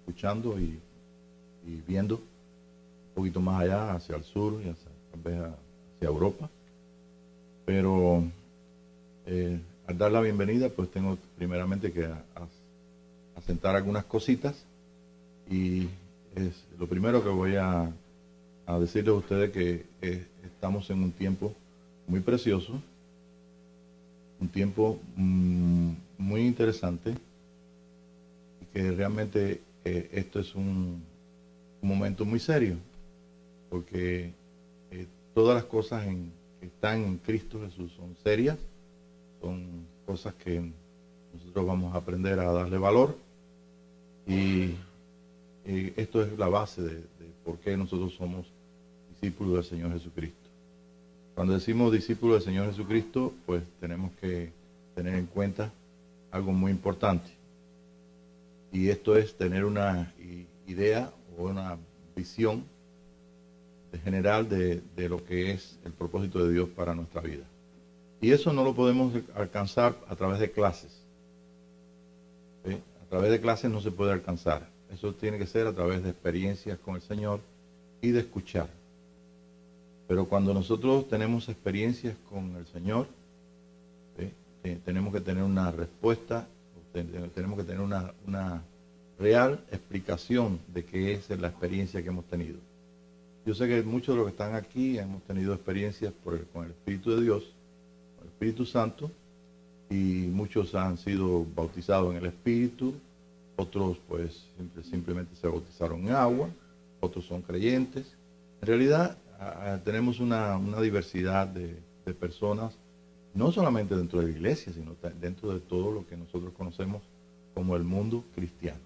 escuchando y viendo un poquito más allá, hacia el sur y tal vez hacia Europa. Pero al dar la bienvenida, pues tengo primeramente que asentar algunas cositas, y es lo primero que voy a decirles a ustedes que estamos en un tiempo muy precioso, un tiempo muy interesante, y que realmente esto es un momento muy serio, porque todas las cosas que están en Cristo Jesús son serias, son cosas que nosotros vamos a aprender a darle valor, y esto es la base de por qué nosotros somos discípulos del Señor Jesucristo. Cuando decimos discípulos del Señor Jesucristo, pues tenemos que tener en cuenta algo muy importante, y esto es tener una idea o una visión general de lo que es el propósito de Dios para nuestra vida. Y eso no lo podemos alcanzar a través de clases. ¿Sí? A través de clases no se puede alcanzar. Eso tiene que ser a través de experiencias con el Señor y de escuchar. Pero cuando nosotros tenemos experiencias con el Señor, ¿sí? Tenemos que tener una respuesta, tenemos que tener una real explicación de qué es la experiencia que hemos tenido. Yo sé que muchos de los que están aquí hemos tenido experiencias con el Espíritu de Dios, con el Espíritu Santo, y muchos han sido bautizados en el Espíritu, otros pues simplemente se bautizaron en agua, otros son creyentes. En realidad tenemos una diversidad de personas, no solamente dentro de la iglesia, sino dentro de todo lo que nosotros conocemos como el mundo cristiano.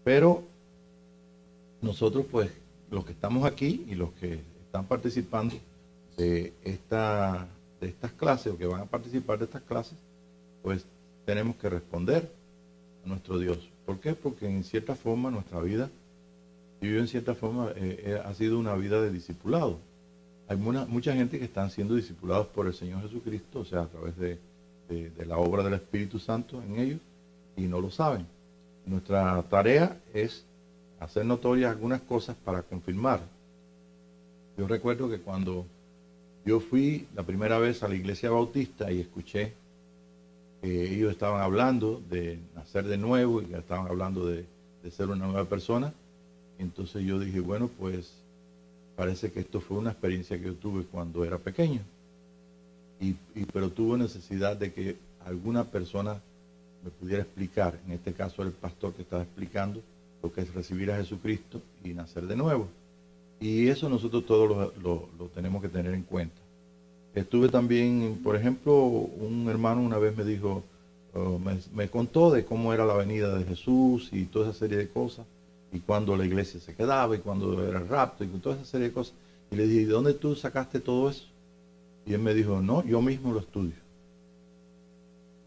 Pero nosotros pues, los que estamos aquí y los que están participando de estas clases, o que van a participar de estas clases, pues tenemos que responder a nuestro Dios. ¿Por qué? Porque en cierta forma nuestra vida, yo en cierta forma ha sido una vida de discipulado. Hay mucha gente que están siendo discipulados por el Señor Jesucristo, o sea, a través de la obra del Espíritu Santo en ellos, y no lo saben. Nuestra tarea es hacer notorias algunas cosas para confirmar. Yo recuerdo que cuando yo fui la primera vez a la iglesia bautista y escuché que ellos estaban hablando de nacer de nuevo y que estaban hablando de ser una nueva persona, entonces yo dije, bueno, pues parece que esto fue una experiencia que yo tuve cuando era pequeño, pero tuve necesidad de que alguna persona me pudiera explicar, en este caso el pastor que estaba explicando lo que es recibir a Jesucristo y nacer de nuevo. Y eso nosotros todos lo tenemos que tener en cuenta. Estuve también, por ejemplo, un hermano una vez me dijo, me contó de cómo era la venida de Jesús y toda esa serie de cosas, y cuando la iglesia se quedaba, y cuando era el rapto, y toda esa serie de cosas. Y le dije, ¿de dónde tú sacaste todo eso? Y él me dijo, no, yo mismo lo estudio.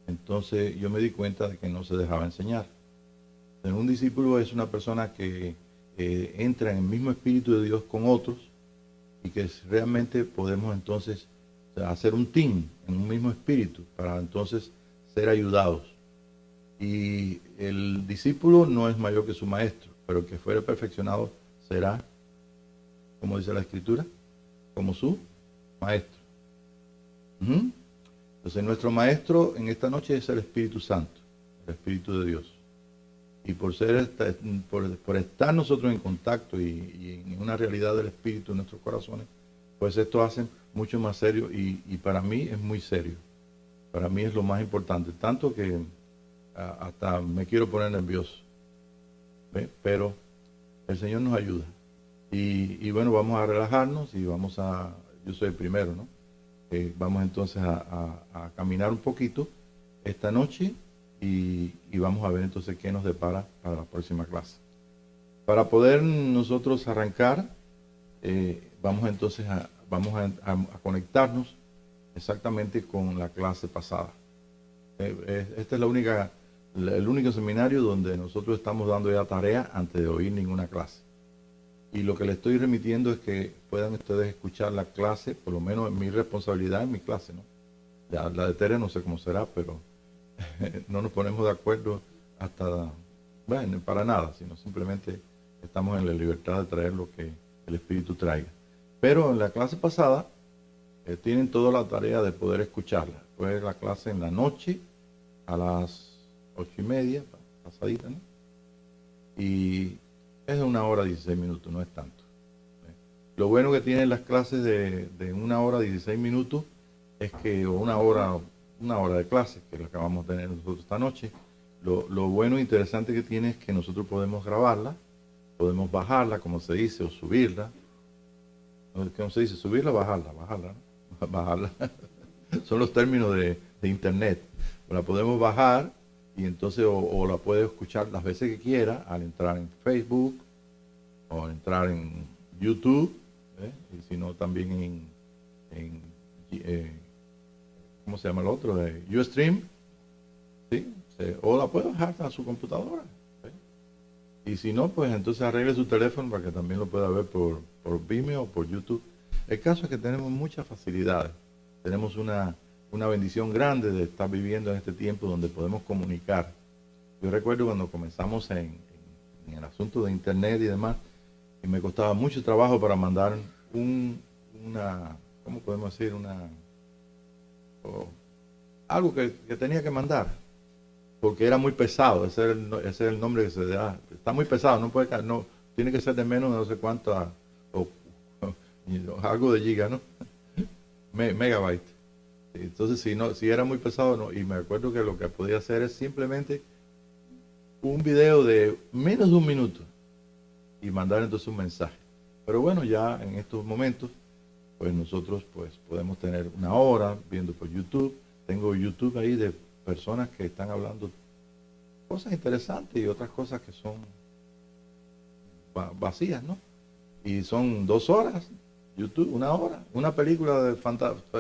Entonces yo me di cuenta de que no se dejaba enseñar. Un discípulo es una persona que entra en el mismo espíritu de Dios con otros, y que realmente podemos entonces hacer un team en un mismo espíritu para entonces ser ayudados. Y el discípulo no es mayor que su maestro, pero el que fuere perfeccionado será, como dice la Escritura, como su maestro. Entonces nuestro maestro en esta noche es el Espíritu Santo, el Espíritu de Dios. Y por estar nosotros en contacto y en una realidad del Espíritu en nuestros corazones, pues esto hace mucho más serio, y para mí es muy serio. Para mí es lo más importante, tanto que hasta me quiero poner nervioso. ¿Ve? Pero el Señor nos ayuda. Y bueno, vamos a relajarnos y yo soy el primero, ¿no? Vamos entonces a caminar un poquito esta noche. Y vamos a ver entonces qué nos depara para la próxima clase. Para poder nosotros arrancar, vamos entonces a conectarnos exactamente con la clase pasada. Este es el único seminario donde nosotros estamos dando ya tarea antes de oír ninguna clase. Y lo que les estoy remitiendo es que puedan ustedes escuchar la clase, por lo menos en mi responsabilidad, en mi clase, ¿no? Ya la de Tere no sé cómo será, pero no nos ponemos de acuerdo hasta, bueno, para nada, sino simplemente estamos en la libertad de traer lo que el Espíritu traiga. Pero en la clase pasada tienen toda la tarea de poder escucharla. Fue la clase en la noche a las 8:30, pasadita, ¿no? Y es de 1 hora 16 minutos, no es tanto. Lo bueno que tienen las clases de 1 hora 16 minutos es que, o una hora de clase, que lo acabamos de tener nosotros esta noche, lo bueno e interesante que tiene es que nosotros podemos grabarla, podemos bajarla, como se dice, o subirla. ¿Cómo se dice? Subirla o bajarla, ¿no? Bajarla. Son los términos de internet. La podemos bajar y entonces o la puede escuchar las veces que quiera al entrar en Facebook o entrar en YouTube, y si no también ¿cómo se llama el otro? Ustream, ¿sí? O la puede bajar a su computadora. Y si no, pues entonces arregle su teléfono para que también lo pueda ver por Vimeo o por YouTube. El caso es que tenemos muchas facilidades. Tenemos una bendición grande de estar viviendo en este tiempo donde podemos comunicar. Yo recuerdo cuando comenzamos en el asunto de internet y demás, y me costaba mucho trabajo para mandar ¿cómo podemos decir? Algo que tenía que mandar, porque era muy pesado. Ese es el nombre que se da. Está muy pesado, no tiene que ser de menos de no sé cuánto, algo de giga, ¿no? Megabyte. Entonces, si era muy pesado, no. Y me acuerdo que lo que podía hacer es simplemente un video de menos de 1 minuto y mandar entonces un mensaje. Pero bueno, ya en estos momentos, pues nosotros pues podemos tener 1 hora viendo por YouTube. Tengo YouTube ahí de personas que están hablando cosas interesantes y otras cosas que son vacías, ¿no? Y son 2 horas, YouTube, 1 hora, una película de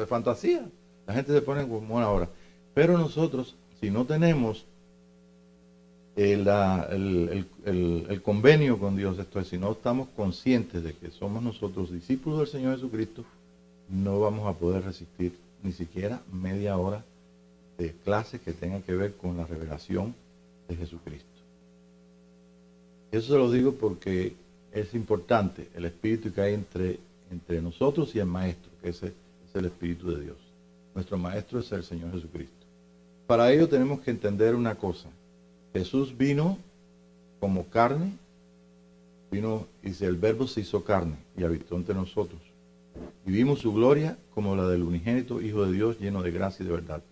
fantasía. La gente se pone como 1 hora. Pero nosotros, si no tenemos el convenio con Dios, esto es, si no estamos conscientes de que somos nosotros discípulos del Señor Jesucristo, no vamos a poder resistir ni siquiera media hora de clases que tengan que ver con la revelación de Jesucristo. Eso se lo digo porque es importante el espíritu que hay entre nosotros y el Maestro, que ese es el Espíritu de Dios. Nuestro Maestro es el Señor Jesucristo. Para ello tenemos que entender una cosa. Jesús vino como carne, dice, el Verbo se hizo carne y habitó entre nosotros. Y vimos su gloria como la del unigénito Hijo de Dios, lleno de gracia y de verdad.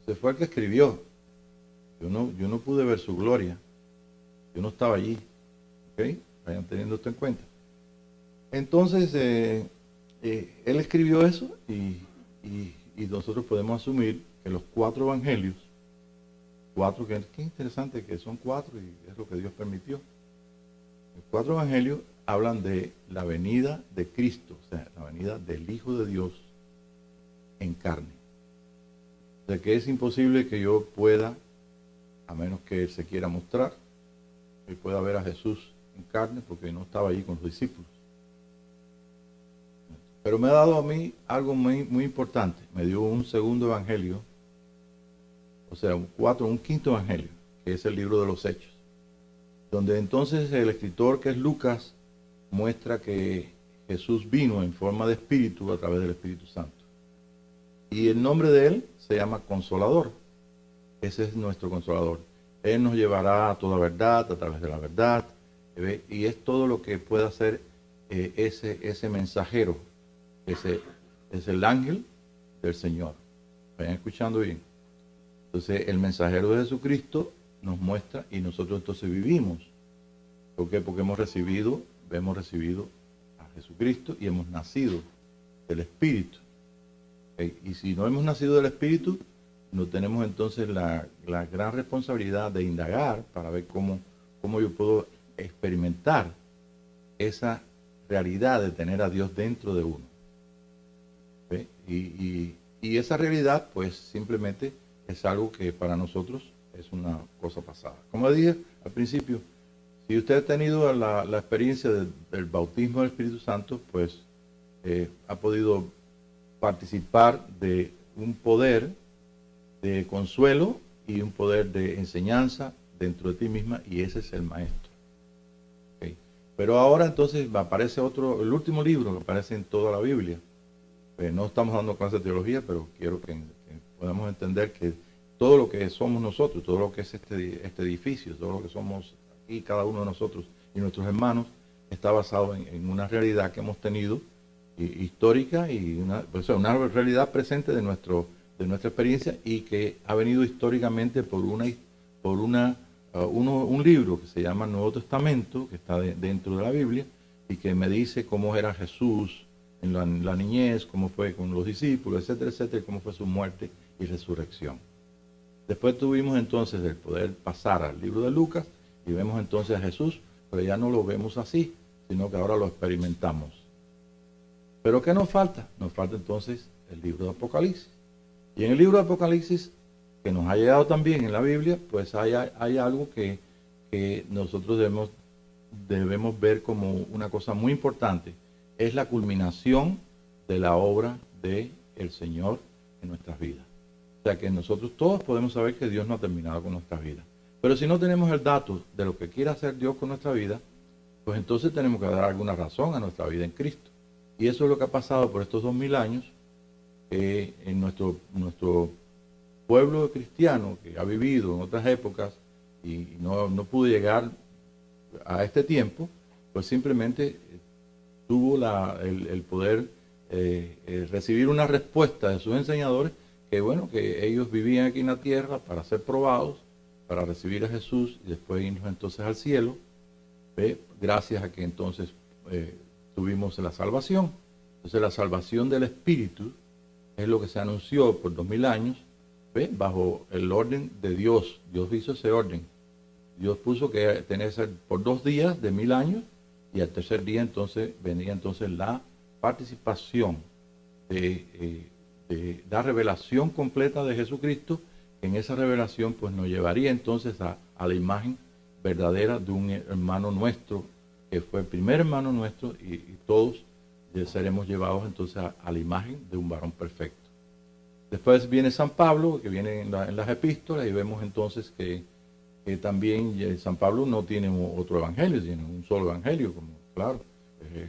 Ese fue el que escribió. Yo no pude ver su gloria. Yo no estaba allí. ¿Ok? Vayan teniendo esto en cuenta. Entonces, él escribió eso y nosotros podemos asumir que los 4 evangelios, qué interesante que son 4 y es lo que Dios permitió. Los 4 evangelios hablan de la venida de Cristo, o sea, la venida del Hijo de Dios en carne. O sea, que es imposible que yo pueda, a menos que Él se quiera mostrar, que pueda ver a Jesús en carne, porque no estaba allí con los discípulos. Pero me ha dado a mí algo muy, muy importante. Me dio un segundo evangelio, o sea, un quinto evangelio, que es el libro de los Hechos, donde entonces el escritor, que es Lucas, muestra que Jesús vino en forma de espíritu a través del Espíritu Santo. Y el nombre de él se llama Consolador. Ese es nuestro Consolador. Él nos llevará a toda verdad, a través de la verdad, y es todo lo que puede hacer ese mensajero. Ese es el ángel del Señor. ¿Vayan escuchando bien? Entonces, el mensajero de Jesucristo nos muestra y nosotros entonces vivimos. ¿Por qué? Porque hemos recibido a Jesucristo y hemos nacido del Espíritu. Y si no hemos nacido del Espíritu, no tenemos entonces la gran responsabilidad de indagar para ver cómo yo puedo experimentar esa realidad de tener a Dios dentro de uno. Y esa realidad, pues simplemente es algo que para nosotros es una cosa pasada. Como dije al principio, si usted ha tenido la experiencia del bautismo del Espíritu Santo, pues ha podido participar de un poder de consuelo y un poder de enseñanza, dentro de ti misma, y ese es el maestro. ¿Okay? Pero ahora entonces aparece otro, el último libro que aparece en toda la Biblia. No estamos dando clases de teología, pero quiero que podamos entender que todo lo que somos nosotros, todo lo que es este edificio, todo lo que somos aquí, cada uno de nosotros y nuestros hermanos, está basado en una realidad que hemos tenido histórica y una realidad presente de nuestra experiencia, y que ha venido históricamente por un libro que se llama Nuevo Testamento, que está dentro de la Biblia, y que me dice cómo era Jesús en la niñez, cómo fue con los discípulos, etcétera, etcétera, cómo fue su muerte y resurrección. Después tuvimos entonces el poder pasar al libro de Lucas y vemos entonces a Jesús, pero ya no lo vemos así, sino que ahora lo experimentamos. ¿Pero qué nos falta? Nos falta entonces el libro de Apocalipsis. Y en el libro de Apocalipsis, que nos ha llegado también en la Biblia, pues hay algo que nosotros debemos ver como una cosa muy importante. Es la culminación de la obra del Señor en nuestras vidas. O sea que nosotros todos podemos saber que Dios no ha terminado con nuestras vidas. Pero si no tenemos el dato de lo que quiere hacer Dios con nuestra vida, pues entonces tenemos que dar alguna razón a nuestra vida en Cristo. Y eso es lo que ha pasado por estos 2000 años, en nuestro pueblo cristiano, que ha vivido en otras épocas y no pudo llegar a este tiempo, pues simplemente tuvo el poder recibir una respuesta de sus enseñadores, que ellos vivían aquí en la tierra para ser probados, para recibir a Jesús y después irnos entonces al cielo, gracias a que entonces tuvimos la salvación. Entonces la salvación del Espíritu es lo que se anunció por 2000 años, bajo el orden de Dios. Dios hizo ese orden. Dios puso que tenía que ser por 2 días de 1000 años, y al tercer día entonces venía entonces la participación de la revelación completa de Jesucristo. En esa revelación pues nos llevaría entonces a la imagen verdadera de un hermano nuestro, que fue el primer hermano nuestro, y todos seremos llevados entonces a la imagen de un varón perfecto. Después viene San Pablo, que viene en las epístolas, y vemos entonces que también San Pablo no tiene otro evangelio, tiene un solo evangelio, como claro,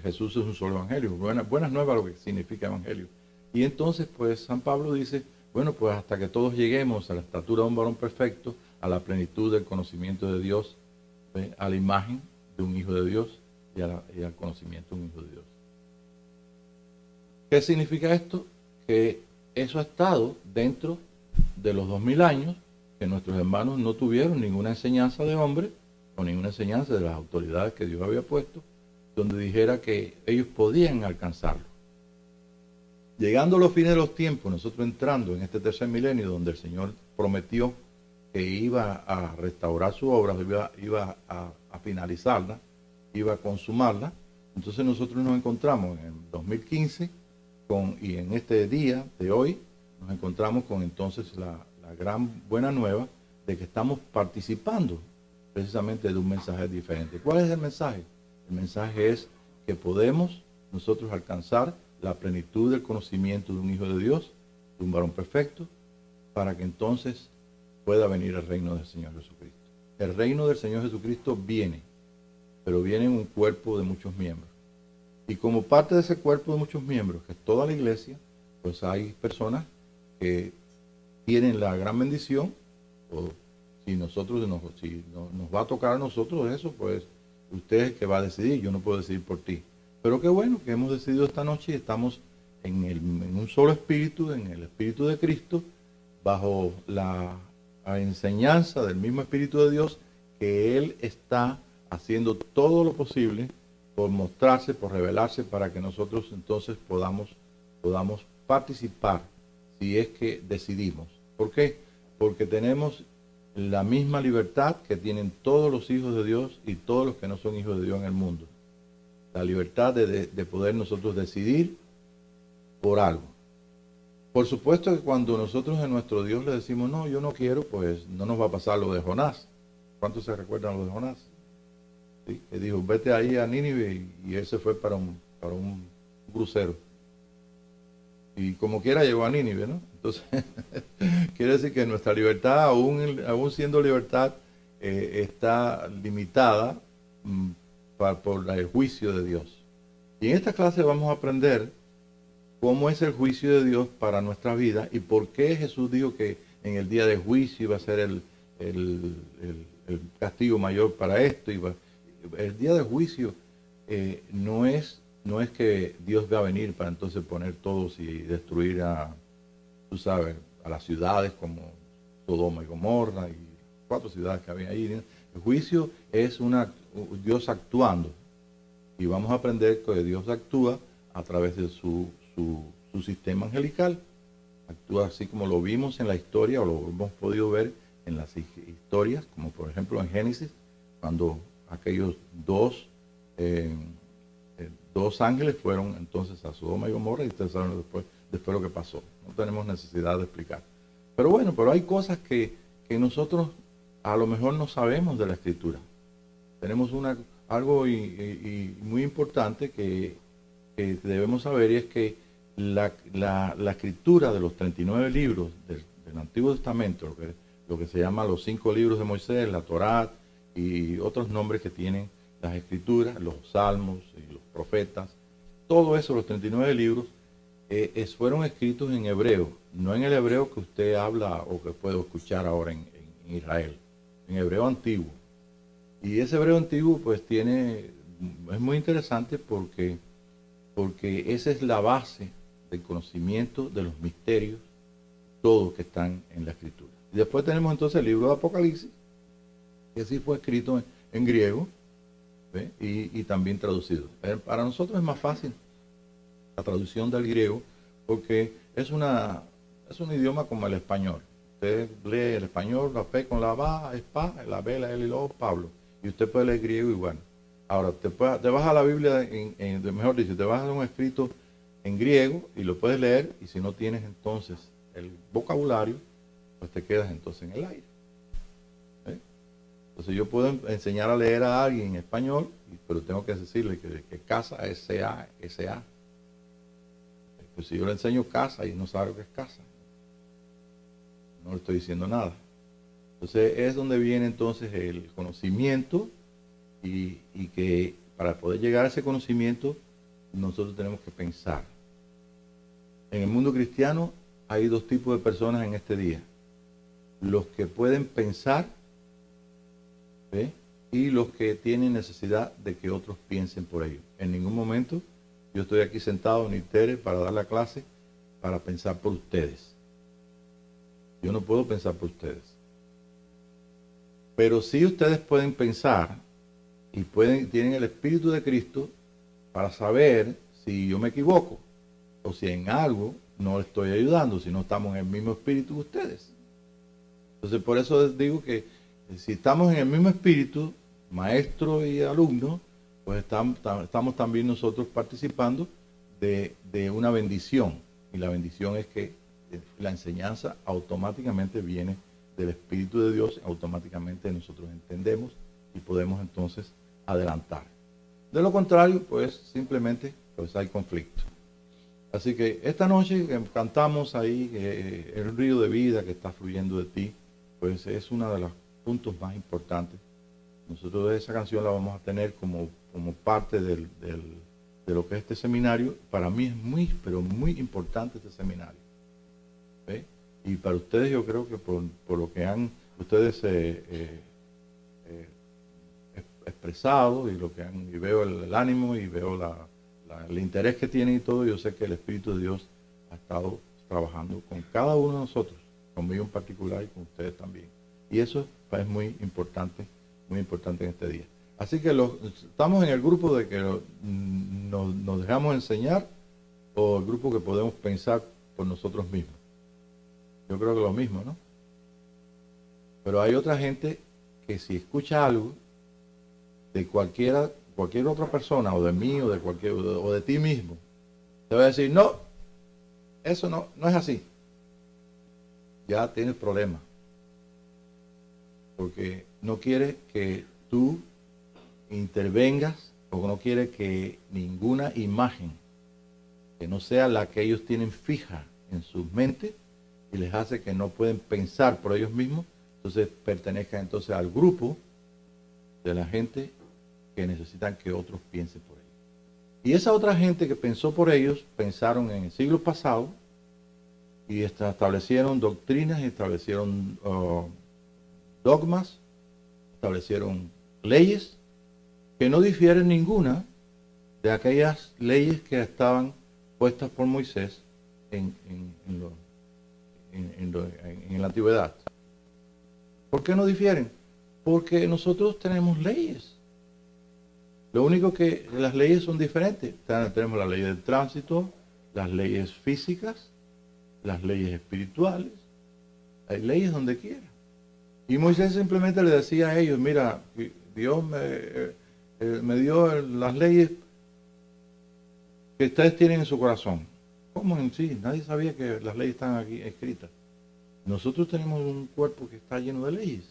Jesús es un solo evangelio. Buenas nuevas, lo que significa evangelio. Y entonces pues San Pablo dice, bueno, pues hasta que todos lleguemos a la estatura de un varón perfecto, a la plenitud del conocimiento de Dios, a la imagen de un hijo de Dios y al conocimiento de un hijo de Dios. ¿Qué significa esto? Que eso ha estado dentro de los 2000 años, que nuestros hermanos no tuvieron ninguna enseñanza de hombre o ninguna enseñanza de las autoridades que Dios había puesto, donde dijera que ellos podían alcanzarlo. Llegando a los fines de los tiempos, nosotros entrando en este tercer milenio, donde el Señor prometió que iba a restaurar su obra, iba a finalizarla, iba a consumarla, entonces nosotros nos encontramos en el 2015 y en este día de hoy nos encontramos con entonces la gran buena nueva de que estamos participando precisamente de un mensaje diferente. ¿Cuál es el mensaje? El mensaje es que podemos nosotros alcanzar la plenitud del conocimiento de un hijo de Dios, de un varón perfecto, para que entonces pueda venir el reino del Señor Jesucristo. El reino del Señor Jesucristo viene, pero viene en un cuerpo de muchos miembros. Y como parte de ese cuerpo de muchos miembros, que es toda la iglesia, pues hay personas que tienen la gran bendición, o si nos va a tocar a nosotros eso, pues usted es el que va a decidir, yo no puedo decidir por ti. Pero qué bueno que hemos decidido esta noche y estamos en un solo espíritu, en el espíritu de Cristo, bajo la enseñanza del mismo Espíritu de Dios, que Él está haciendo todo lo posible por mostrarse, por revelarse, para que nosotros entonces podamos participar, si es que decidimos. ¿Por qué? Porque tenemos la misma libertad que tienen todos los hijos de Dios y todos los que no son hijos de Dios en el mundo. La libertad de poder nosotros decidir por algo. Por supuesto que cuando nosotros a nuestro Dios le decimos, no, yo no quiero, pues no nos va a pasar lo de Jonás. ¿Cuántos se recuerdan lo de Jonás? ¿Sí? Que dijo, vete ahí a Nínive, y él se fue para un crucero. Y como quiera llegó a Nínive, ¿no? Entonces, quiere decir que nuestra libertad, aún siendo libertad, está limitada por el juicio de Dios. Y en esta clase vamos a aprender cómo es el juicio de Dios para nuestra vida y por qué Jesús dijo que en el día de juicio iba a ser el castigo mayor para esto. El día de juicio no es que Dios va a venir para entonces poner todos y destruir tú sabes, a las ciudades como Sodoma y Gomorra y 4 ciudades que había ahí. El juicio es Dios actuando. Y vamos a aprender que Dios actúa a través de su sistema angelical. Actúa así como lo vimos en la historia o lo hemos podido ver en las historias, como por ejemplo en Génesis, cuando aquellos dos ángeles fueron entonces a Sodoma y Gomorra y ustedes saben después lo que pasó. No tenemos necesidad de explicar. Pero hay cosas que nosotros a lo mejor no sabemos de la Escritura. Tenemos algo muy importante que debemos saber, y es que la escritura de los 39 libros del Antiguo Testamento, lo que se llama los 5 libros de Moisés, la Torá y otros nombres que tienen las escrituras, los salmos y los profetas, todo eso, los 39 libros, fueron escritos en hebreo, no en el hebreo que usted habla o que puede escuchar ahora en Israel, en hebreo antiguo. Y ese hebreo antiguo pues es muy interesante porque esa es la base del conocimiento de los misterios, todos que están en la escritura. Y después tenemos entonces el libro de Apocalipsis, que sí fue escrito en griego, ¿ve? Y también traducido. Para nosotros es más fácil la traducción del griego porque es un idioma como el español. Usted lee el español, la P con la B, es pa, la B, la L y luego Pablo. Y usted puede leer griego igual. Ahora, te vas a la Biblia, mejor dicho, te vas a un escrito en griego y lo puedes leer, y si no tienes entonces el vocabulario, pues te quedas entonces en el aire. ¿Eh? Entonces yo puedo enseñar a leer a alguien en español, pero tengo que decirle que casa es C-A-S-A. Pues si yo le enseño casa y no sabe lo que es casa, no le estoy diciendo nada. Entonces es donde viene entonces el conocimiento y que para poder llegar a ese conocimiento nosotros tenemos que pensar. En el mundo cristiano hay 2 tipos de personas en este día. Los que pueden pensar, ¿ve? Y los que tienen necesidad de que otros piensen por ellos. En ningún momento yo estoy aquí sentado, ni Tere, para dar la clase, para pensar por ustedes. Yo no puedo pensar por ustedes. Pero sí ustedes pueden pensar y tienen el Espíritu de Cristo para saber si yo me equivoco o si en algo no le estoy ayudando, si no estamos en el mismo espíritu que ustedes. Entonces por eso les digo que si estamos en el mismo espíritu, maestro y alumno, pues estamos también nosotros participando de una bendición. Y la bendición es que la enseñanza automáticamente viene del Espíritu de Dios, automáticamente nosotros entendemos y podemos entonces adelantar. De lo contrario, pues simplemente pues hay conflicto. Así que esta noche cantamos ahí el río de vida que está fluyendo de ti, pues es uno de los puntos más importantes. Nosotros esa canción la vamos a tener como parte de lo que es este seminario. Para mí es muy, pero muy importante este seminario. ¿Ve? Y para ustedes yo creo que por lo que han ustedes expresado y lo que y veo el ánimo y veo el interés que tienen y todo, yo sé que el Espíritu de Dios ha estado trabajando con cada uno de nosotros, conmigo en particular y con ustedes también. Y eso es muy importante en este día. Así que estamos en el grupo de que nos dejamos enseñar, o el grupo que podemos pensar por nosotros mismos. Yo creo que lo mismo, ¿no? Pero hay otra gente que si escucha algo de cualquier otra persona, o de mí, o de ti mismo, te va a decir, no, eso no es así. Ya tienes problemas. Porque no quiere que tú intervengas, o no quiere que ninguna imagen que no sea la que ellos tienen fija en sus mentes y les hace que no pueden pensar por ellos mismos, entonces pertenezcan entonces al grupo de la gente que necesitan que otros piensen por ellos. Y esa otra gente que pensó por ellos, pensaron en el siglo pasado y establecieron doctrinas, establecieron dogmas, establecieron leyes que no difieren ninguna de aquellas leyes que estaban puestas por Moisés en la antigüedad. ¿Por qué no difieren? Porque nosotros tenemos leyes. Lo único que las leyes son diferentes. Tenemos la ley del tránsito, las leyes físicas, las leyes espirituales. Hay leyes donde quiera. Y Moisés simplemente le decía a ellos, mira, Dios me dio las leyes que ustedes tienen en su corazón. ¿Cómo en sí? Nadie sabía que las leyes están aquí escritas. Nosotros tenemos un cuerpo que está lleno de leyes.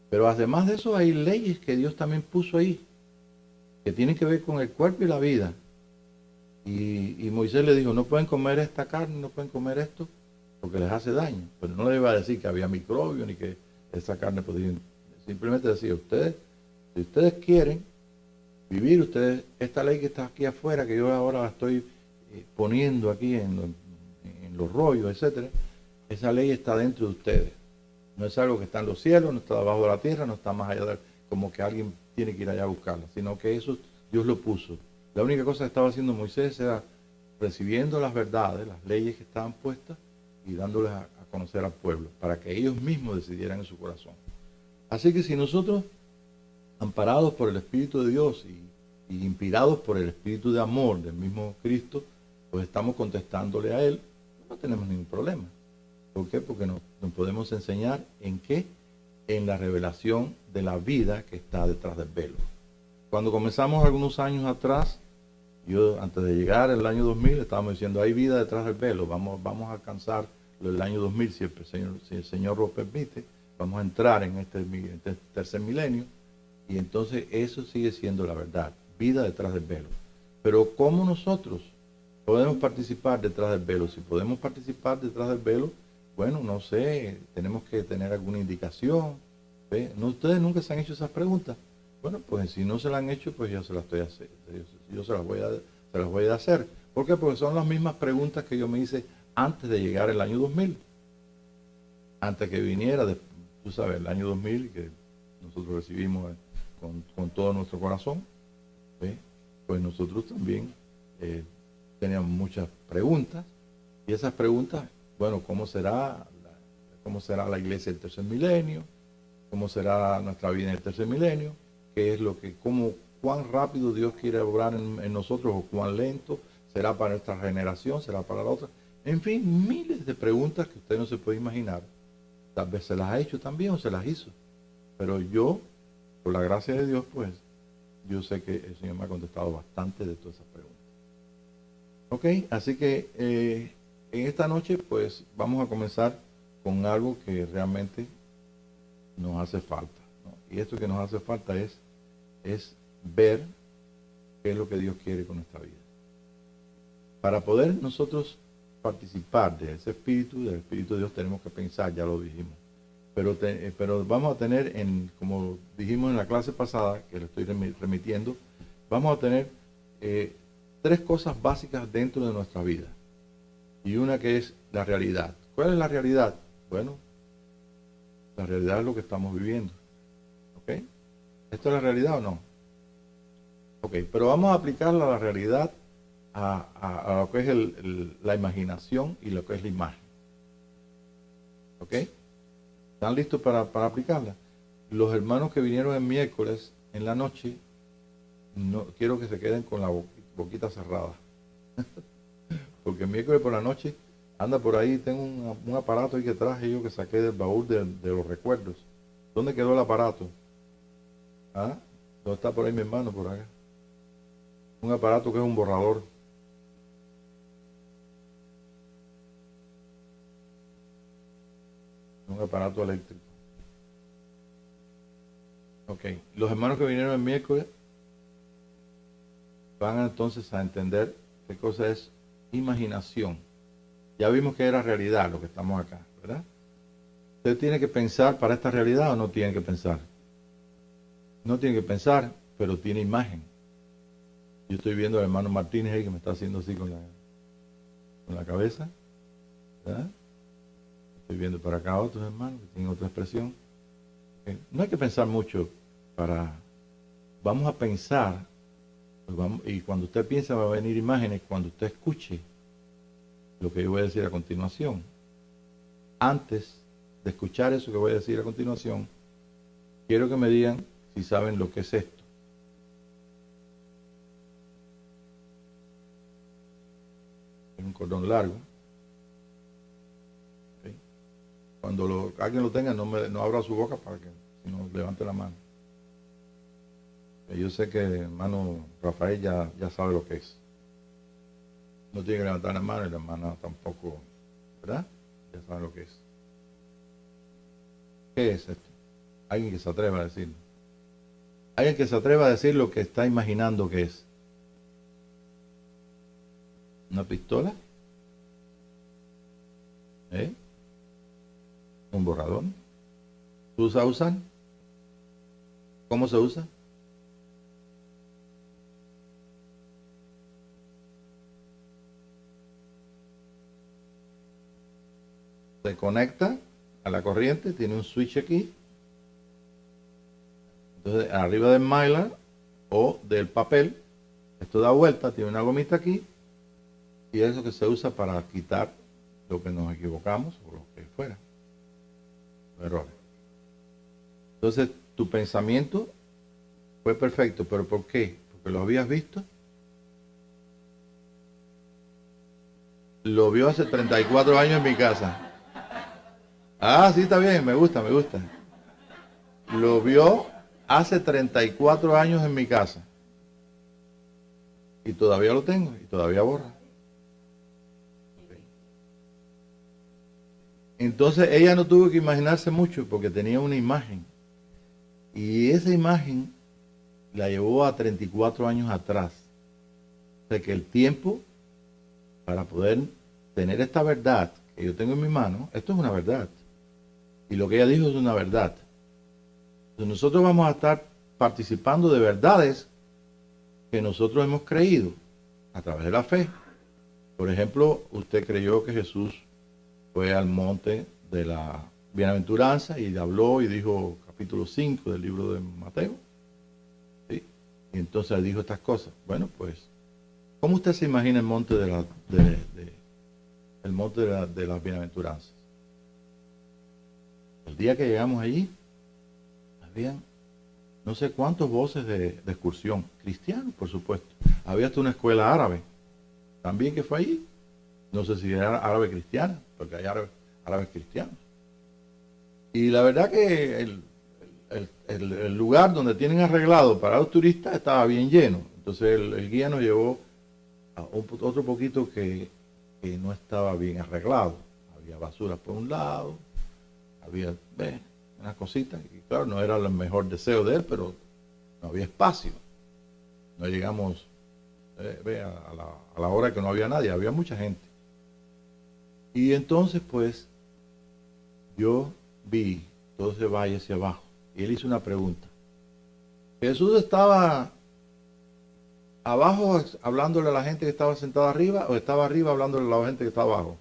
Pero además de eso hay leyes que Dios también puso ahí, que tienen que ver con el cuerpo y la vida. Y Moisés le dijo, no pueden comer esta carne, no pueden comer esto, porque les hace daño. Pero no le iba a decir que había microbios, ni que esa carne podía... Simplemente decía, ustedes, si ustedes quieren vivir, ustedes, esta ley que está aquí afuera, que yo ahora la estoy poniendo aquí en los rollos, etcétera, esa ley está dentro de ustedes. No es algo que está en los cielos, no está debajo de la tierra, no está más allá de, como que alguien tiene que ir allá a buscarla, sino que eso Dios lo puso. La única cosa que estaba haciendo Moisés era recibiendo las verdades, las leyes que estaban puestas y dándoles a conocer al pueblo, para que ellos mismos decidieran en su corazón. Así que si nosotros, amparados por el Espíritu de Dios y inspirados por el Espíritu de amor del mismo Cristo, pues estamos contestándole a Él, no tenemos ningún problema. ¿Por qué? Porque nos podemos enseñar en qué, en la revelación de la vida que está detrás del velo. Cuando comenzamos algunos años atrás, yo antes de llegar al año 2000, estábamos diciendo, hay vida detrás del velo, vamos a alcanzar el año 2000, si el Señor lo permite, vamos a entrar en este tercer milenio, y entonces eso sigue siendo la verdad, vida detrás del velo. Pero ¿cómo nosotros podemos participar detrás del velo? Si podemos participar detrás del velo, bueno, no sé, tenemos que tener alguna indicación. ¿Ve? ¿No, ustedes nunca se han hecho esas preguntas? Bueno, pues si no se las han hecho, pues yo se las estoy haciendo. Yo se las voy a hacer. ¿Por qué? Porque son las mismas preguntas que yo me hice antes de llegar el año 2000. Antes que viniera, tú sabes, el año 2000, que nosotros recibimos con todo nuestro corazón. ¿Ve? Pues nosotros también teníamos muchas preguntas. Y esas preguntas, bueno, ¿cómo será la iglesia del tercer milenio? ¿Cómo será nuestra vida en el tercer milenio? ¿Qué es cuán rápido Dios quiere obrar en nosotros o cuán lento? ¿Será para nuestra generación? ¿Será para la otra? En fin, miles de preguntas que usted no se puede imaginar. Tal vez se las ha hecho también o se las hizo. Pero yo, por la gracia de Dios, pues, yo sé que el Señor me ha contestado bastante de todas esas preguntas. Ok, así que en esta noche, pues, vamos a comenzar con algo que realmente nos hace falta, ¿no? Y esto que nos hace falta es ver qué es lo que Dios quiere con nuestra vida. Para poder nosotros participar de ese espíritu, del Espíritu de Dios, tenemos que pensar, ya lo dijimos. Pero vamos a tener, como dijimos en la clase pasada, que le estoy remitiendo, vamos a tener tres cosas básicas dentro de nuestra vida. Y una que es la realidad. ¿Cuál es la realidad? Bueno, la realidad es lo que estamos viviendo. ¿Ok? ¿Esto es la realidad o no? Ok, pero vamos a aplicarla a la realidad, a lo que es la imaginación y lo que es la imagen. ¿Ok? ¿Están listos para aplicarla? Los hermanos que vinieron el miércoles en la noche, no quiero que se queden con la boquita cerrada. Porque el miércoles por la noche anda por ahí, tengo un aparato ahí que traje yo que saqué del baúl de los recuerdos. ¿Dónde quedó el aparato? ¿Ah? ¿Dónde está por ahí mi hermano? Por acá. Un aparato que es un borrador. Un aparato eléctrico. Ok. Los hermanos que vinieron el miércoles van entonces a entender qué cosa es imaginación. Ya vimos que era realidad lo que estamos acá, ¿verdad? ¿Usted tiene que pensar para esta realidad o no tiene que pensar? No tiene que pensar, pero tiene imagen. Yo estoy viendo al hermano Martínez ahí que me está haciendo así con la cabeza, ¿verdad? Estoy viendo para acá a otros hermanos que tienen otra expresión. No hay que pensar mucho vamos a pensar, y cuando usted piensa va a venir imágenes cuando usted escuche lo que yo voy a decir a continuación. Antes de escuchar eso que voy a decir a continuación, quiero que me digan si saben lo que es esto. Es un cordón largo. ¿Sí? Cuando alguien lo tenga, no abra su boca para que si no levante la mano. Yo sé que el hermano Rafael ya sabe lo que es. No tiene que levantar la mano y la hermana tampoco, ¿verdad? Ya sabe lo que es. ¿Qué es esto? Alguien que se atreva a decirlo. Alguien que se atreva a decir lo que está imaginando que es. ¿Una pistola? ¿Un borrador? ¿Tú usan? ¿Cómo se usa? Se conecta a la corriente, tiene un switch aquí. Entonces, arriba del mylar o del papel, esto da vuelta, tiene una gomita aquí, y es eso que se usa para quitar lo que nos equivocamos o lo que fuera. Errores. Entonces, tu pensamiento fue perfecto, pero ¿por qué? Porque lo habías visto. Lo vio hace 34 años en mi casa. Ah, sí, está bien, me gusta. Lo vio hace 34 años en mi casa. Y todavía lo tengo, y todavía borra. Okay. Entonces ella no tuvo que imaginarse mucho porque tenía una imagen. Y esa imagen la llevó a 34 años atrás. O sea que el tiempo para poder tener esta verdad que yo tengo en mi mano, esto es una verdad. Y lo que ella dijo es una verdad. Entonces nosotros vamos a estar participando de verdades que nosotros hemos creído a través de la fe. Por ejemplo, usted creyó que Jesús fue al monte de la bienaventuranza y habló y dijo capítulo 5 del libro de Mateo. ¿Sí? Y entonces dijo estas cosas. Bueno, pues, ¿cómo usted se imagina el monte de las bienaventuranzas? El día que llegamos allí, habían no sé cuántos voces de excursión, cristianos, por supuesto. Había hasta una escuela árabe, también que fue allí. No sé si era árabe cristiana, porque hay árabes cristianos. Y la verdad que el lugar donde tienen arreglado para los turistas estaba bien lleno. Entonces el guía nos llevó a otro poquito que no estaba bien arreglado. Había basura por un lado, había unas cositas, y claro, no era el mejor deseo de él, pero no había espacio. No llegamos a la hora que no había nadie, había mucha gente. Y entonces pues yo vi todo ese valle hacia abajo y él hizo una pregunta. ¿Jesús estaba abajo hablándole a la gente que estaba sentada arriba o estaba arriba hablándole a la gente que estaba abajo?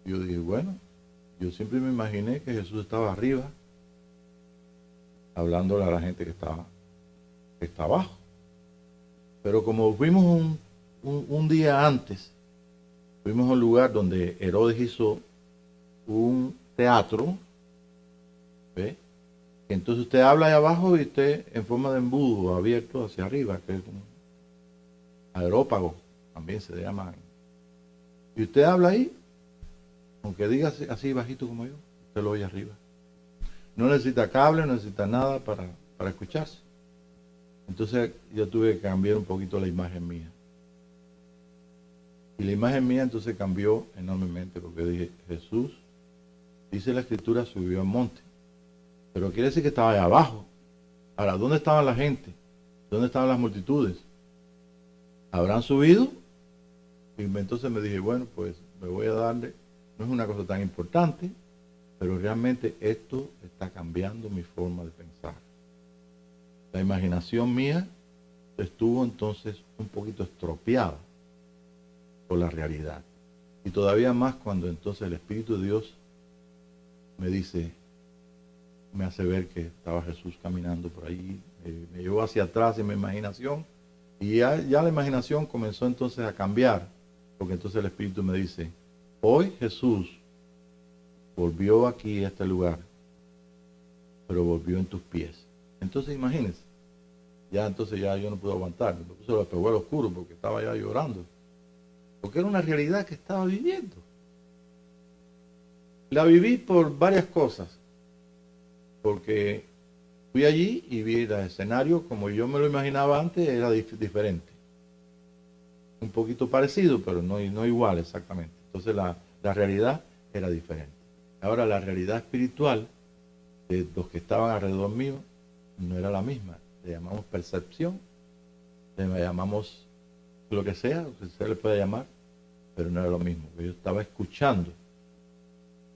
Yo dije, bueno, yo siempre me imaginé que Jesús estaba arriba hablándole a la gente que está abajo. Pero como fuimos un día antes, fuimos a un lugar donde Herodes hizo un teatro, ¿ve? Entonces usted habla ahí abajo y usted en forma de embudo abierto hacia arriba, que es un aerópago, también se llama. Y usted habla ahí, aunque diga así bajito como yo, usted lo oye arriba. No necesita cable, no necesita nada para escucharse. Entonces yo tuve que cambiar un poquito la imagen mía. Y la imagen mía entonces cambió enormemente porque dije, Jesús, dice la escritura, subió al monte. Pero quiere decir que estaba allá abajo. Ahora, ¿dónde estaba la gente? ¿Dónde estaban las multitudes? ¿Habrán subido? Y entonces me dije, bueno, pues me voy a darle, no es una cosa tan importante, pero realmente esto está cambiando mi forma de pensar. La imaginación mía estuvo entonces un poquito estropeada por la realidad. Y todavía más cuando entonces el Espíritu de Dios me dice, me hace ver que estaba Jesús caminando por ahí, me llevó hacia atrás en mi imaginación, y ya la imaginación comenzó entonces a cambiar, porque entonces el Espíritu me dice, hoy Jesús volvió aquí a este lugar, pero volvió en tus pies. Entonces imagínense, entonces yo no pude aguantar, me puse los espejuelos oscuros porque estaba ya llorando, porque era una realidad que estaba viviendo. La viví por varias cosas, porque fui allí y vi el escenario como yo me lo imaginaba antes, era diferente. Un poquito parecido, pero no igual exactamente. Entonces la realidad era diferente. Ahora la realidad espiritual de los que estaban alrededor mío no era la misma. Le llamamos percepción, le llamamos lo que sea, lo que se le puede llamar, pero no era lo mismo. Yo estaba escuchando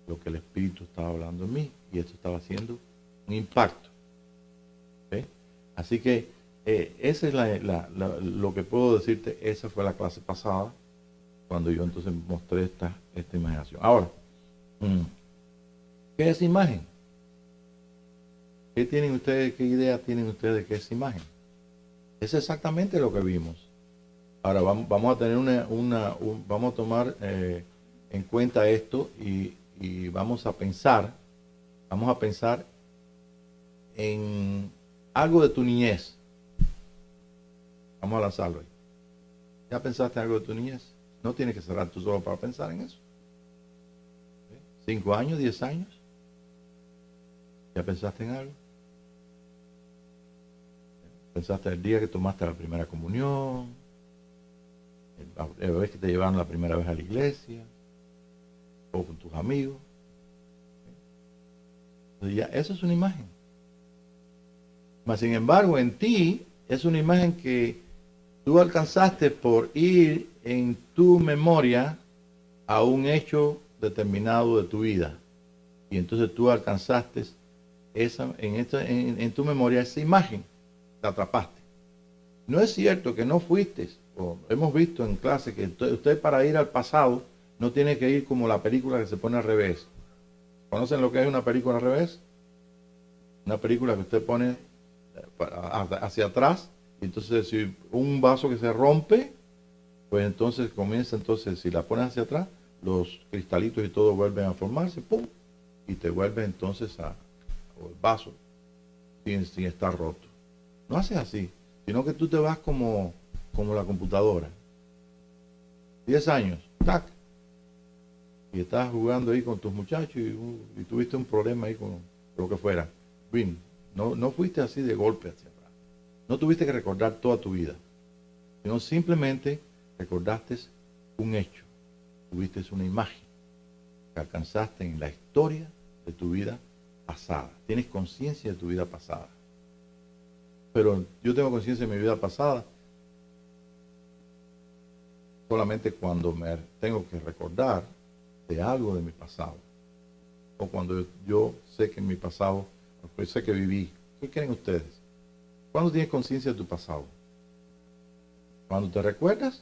lo que el Espíritu estaba hablando en mí y esto estaba haciendo un impacto. ¿Okay? Así que esa es lo que puedo decirte. Esa fue la clase pasada cuando yo entonces mostré esta imaginación. Ahora, ¿qué es imagen? ¿Qué idea tienen ustedes de qué es imagen? Es exactamente lo que vimos. Ahora vamos a tener vamos a tomar en cuenta esto y vamos a pensar en algo de tu niñez. Vamos a lanzarlo ahí. ¿Ya pensaste en algo de tu niñez? No tienes que cerrar tus ojos para pensar en eso. 5 años, 10 años. ¿Ya pensaste en algo? ¿Pensaste el día que tomaste la primera comunión? La vez que te llevaron la primera vez a la iglesia? ¿O con tus amigos? Entonces ya, eso es una imagen. Mas sin embargo, en ti es una imagen que tú alcanzaste por ir en tu memoria a un hecho determinado de tu vida. Y entonces tú alcanzaste en tu memoria esa imagen, la atrapaste. No es cierto que no fuiste, o hemos visto en clase que usted para ir al pasado no tiene que ir como la película que se pone al revés. ¿Conocen lo que es una película al revés? Una película que usted pone hacia atrás, y entonces si un vaso que se rompe, pues entonces comienza, si la pones hacia atrás, los cristalitos y todo vuelven a formarse, ¡pum! Y te vuelve entonces el vaso sin estar roto. No haces así, sino que tú te vas como la computadora. 10 años, ¡tac! Y estás jugando ahí con tus muchachos y tuviste un problema ahí con lo que fuera. Bien, no fuiste así de golpe hacia atrás. No tuviste que recordar toda tu vida, sino simplemente recordaste un hecho. Tuviste una imagen que alcanzaste en la historia de tu vida pasada. Tienes conciencia de tu vida pasada. Pero yo tengo conciencia de mi vida pasada solamente cuando me tengo que recordar de algo de mi pasado. O cuando yo sé que en mi pasado, pues sé que viví. ¿Qué creen ustedes? ¿Cuándo tienes conciencia de tu pasado? ¿Cuando te recuerdas?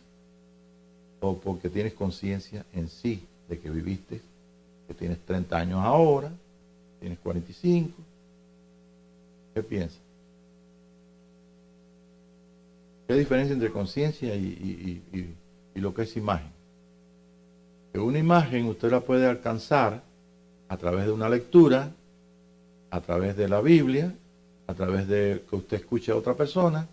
¿O porque tienes conciencia en sí de que viviste, que tienes 30 años ahora, tienes 45? ¿Qué piensas? ¿Qué diferencia entre conciencia y lo que es imagen? Que una imagen usted la puede alcanzar a través de una lectura, a través de la Biblia, a través de que usted escuche a otra persona,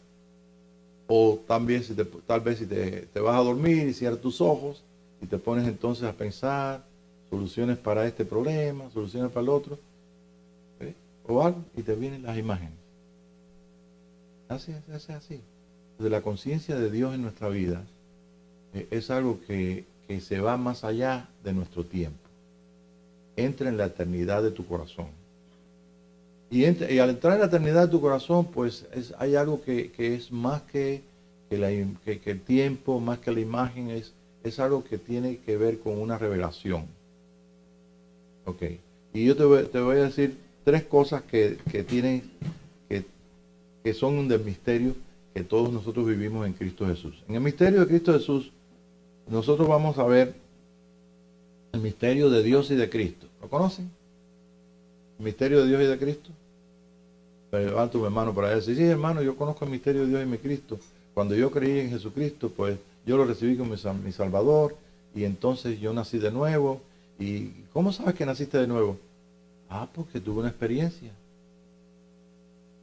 o también tal vez si te vas a dormir y cierras tus ojos y te pones entonces a pensar soluciones para este problema, soluciones para el otro, ¿sí? O algo, y te vienen las imágenes. Así. Entonces la conciencia de Dios en nuestra vida es algo que se va más allá de nuestro tiempo. Entra en la eternidad de tu corazón. Y al entrar en la eternidad de tu corazón, pues hay algo que es más que el tiempo, más que la imagen, es algo que tiene que ver con una revelación. Ok. Y yo te voy a decir tres cosas que tienen, que, que son del misterio que todos nosotros vivimos en Cristo Jesús. En el misterio de Cristo Jesús, nosotros vamos a ver el misterio de Dios y de Cristo. ¿Lo conocen? El misterio de Dios y de Cristo. Levanta tu hermano para decir, sí, hermano, yo conozco el misterio de Dios y mi Cristo. Cuando yo creí en Jesucristo, pues yo lo recibí como mi Salvador, y entonces yo nací de nuevo. ¿Y cómo sabes que naciste de nuevo? Ah, porque tuve una experiencia.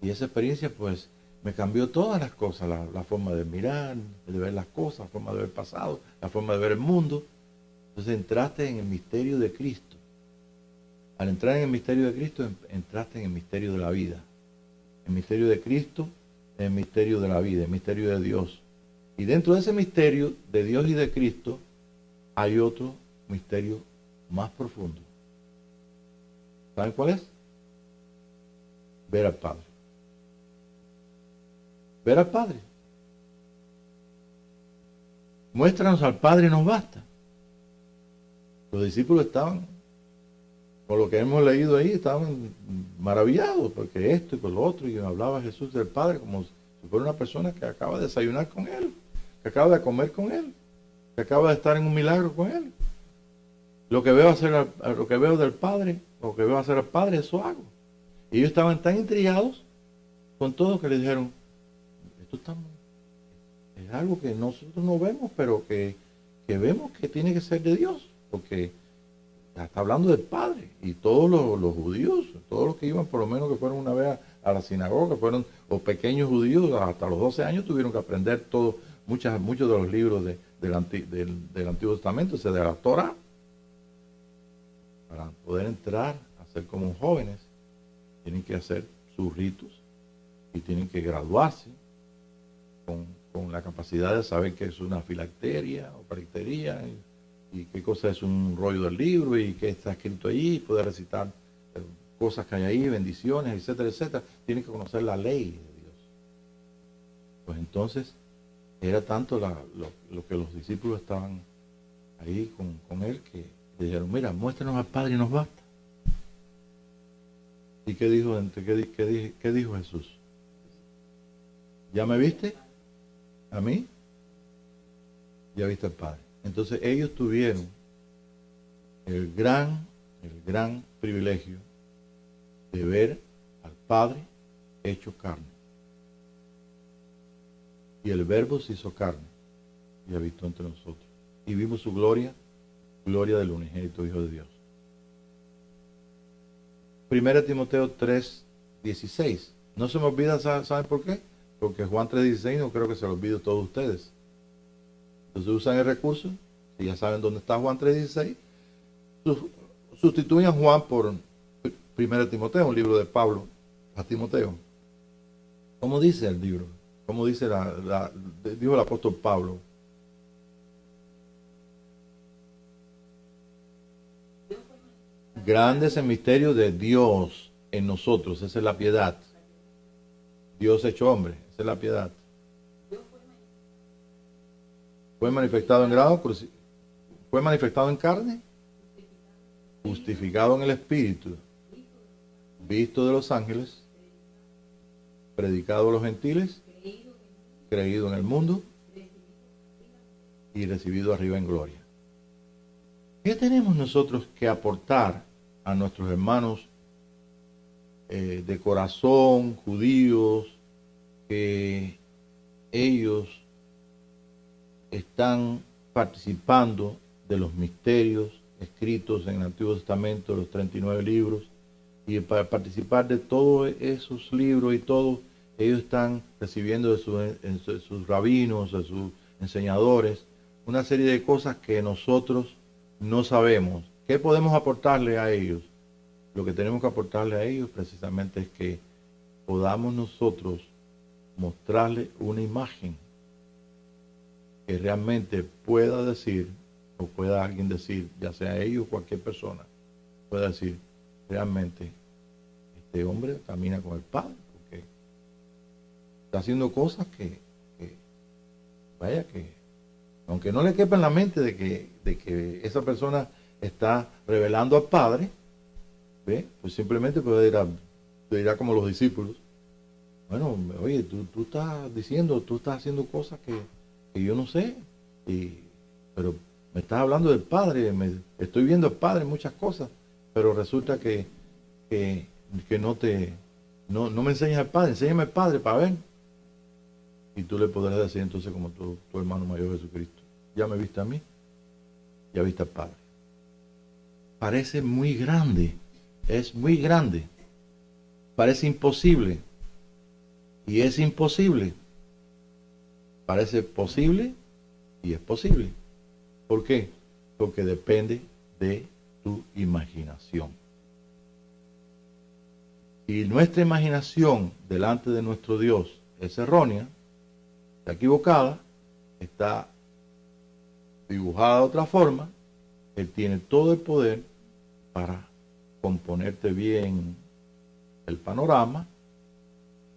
Y esa experiencia, pues, me cambió todas las cosas, la forma de mirar, de ver las cosas, la forma de ver el pasado, la forma de ver el mundo. Entonces entraste en el misterio de Cristo. Al entrar en el misterio de Cristo, entraste en el misterio de la vida. El misterio de Cristo, el misterio de la vida, el misterio de Dios. Y dentro de ese misterio de Dios y de Cristo, hay otro misterio más profundo. ¿Saben cuál es? Ver al Padre. Ver al Padre. Muéstranos al Padre y nos basta. Los discípulos estaban, por lo que hemos leído ahí, estaban maravillados, porque esto y por lo otro, y hablaba Jesús del Padre como si fuera una persona que acaba de desayunar con Él, que acaba de comer con Él, que acaba de estar en un milagro con Él. Lo que veo hacer, lo que veo del Padre, lo que veo hacer al Padre, eso hago. Y ellos estaban tan intrigados con todo que le dijeron, esto es algo que nosotros no vemos, pero que vemos que tiene que ser de Dios, porque está hablando del Padre. Y todos los judíos, todos los que iban por lo menos que fueron una vez a la sinagoga, fueron los pequeños judíos, hasta los 12 años tuvieron que aprender muchos de los libros del Antiguo Testamento, o sea, de la Torah, para poder entrar a ser como jóvenes. Tienen que hacer sus ritos y tienen que graduarse con la capacidad de saber qué es una filacteria o parictería y qué cosa es un rollo del libro y qué está escrito allí, poder recitar cosas que hay ahí, bendiciones, etcétera, etcétera. Tienen que conocer la ley de Dios. Pues entonces era tanto lo que los discípulos estaban ahí con él que le dijeron, mira, muéstranos al Padre y nos basta. ¿Y qué dijo Jesús? ¿Ya me viste? ¿A mí? Ya viste al Padre. Entonces ellos tuvieron el gran privilegio de ver al Padre hecho carne. Y el Verbo se hizo carne y habitó entre nosotros. Y vimos su gloria, gloria del unigénito Hijo de Dios. 1 Timoteo 3:16. No se me olvida, ¿saben por qué? Porque Juan 3:16 no creo que se lo olvide a todos ustedes. Entonces usan el recurso, si ya saben dónde está Juan 3:16, sustituyen a Juan por 1 Timoteo, un libro de Pablo a Timoteo. ¿Cómo dice el libro? ¿Cómo dice dijo el apóstol Pablo? Grande es el misterio de Dios en nosotros, esa es la piedad. Dios hecho hombre, esa es la piedad. Fue manifestado en grado, fue manifestado en carne, justificado en el Espíritu, visto de los ángeles, predicado a los gentiles, creído en el mundo y recibido arriba en gloria. ¿Qué tenemos nosotros que aportar a nuestros hermanos de corazón, judíos, que ellos están participando de los misterios escritos en el Antiguo Testamento, los 39 libros, y para participar de todos esos libros y todo, ellos están recibiendo de sus rabinos, de sus enseñadores, una serie de cosas que nosotros no sabemos? ¿Qué podemos aportarle a ellos? Lo que tenemos que aportarle a ellos precisamente es que podamos nosotros mostrarle una imagen que realmente pueda decir, o pueda alguien decir, ya sea ellos o cualquier persona, pueda decir, realmente este hombre camina con el Padre, porque está haciendo cosas que aunque no le quepa en la mente de que esa persona está revelando al Padre, ¿Ve? Pues simplemente pues dirá como los discípulos. Bueno, oye, tú estás diciendo, tú estás haciendo cosas que yo no sé, pero me estás hablando del Padre, estoy viendo al Padre en muchas cosas, pero resulta que, que no me enseñas al Padre, enséñame al Padre para ver. Y tú le podrás decir entonces como tu hermano mayor Jesucristo, ya me viste a mí, ya viste al Padre. Parece muy grande, es muy grande, parece imposible, y es imposible. Parece posible y es posible. ¿Por qué? Porque depende de tu imaginación. Si nuestra imaginación delante de nuestro Dios es errónea, está equivocada, está dibujada de otra forma, Él tiene todo el poder para componerte bien el panorama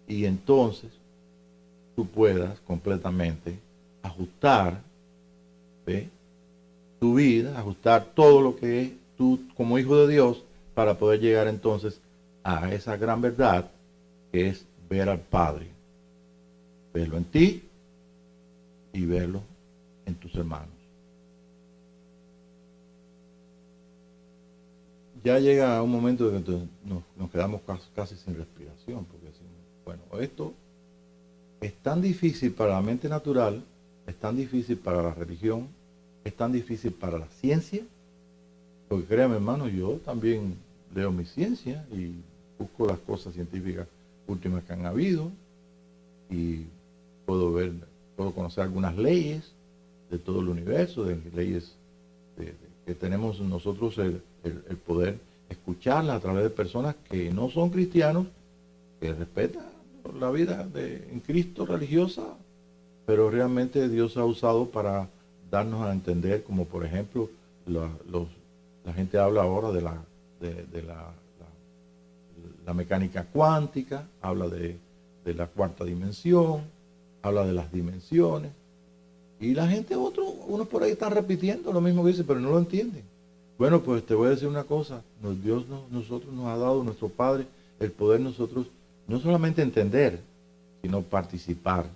y entonces tú puedas completamente ajustar, ¿ve?, tu vida, ajustar todo lo que es tú como hijo de Dios para poder llegar entonces a esa gran verdad que es ver al Padre, verlo en ti y verlo en tus hermanos. Ya llega un momento en que nos quedamos casi sin respiración, porque decimos, bueno, esto es tan difícil para la mente natural, es tan difícil para la religión, es tan difícil para la ciencia, porque créanme, hermano, yo también leo mi ciencia y busco las cosas científicas últimas que han habido y puedo conocer algunas leyes de todo el universo, de leyes que tenemos nosotros el poder escucharlas a través de personas que no son cristianos, que respetan la vida en Cristo religiosa, pero realmente Dios ha usado para darnos a entender, como por ejemplo la gente habla ahora de la mecánica cuántica, habla de la cuarta dimensión, habla de las dimensiones, y la gente, unos por ahí están repitiendo lo mismo que dice, pero no lo entienden. Bueno, pues te voy a decir una cosa, Dios nosotros nos ha dado, nuestro Padre, el poder nosotros no solamente entender, sino participar.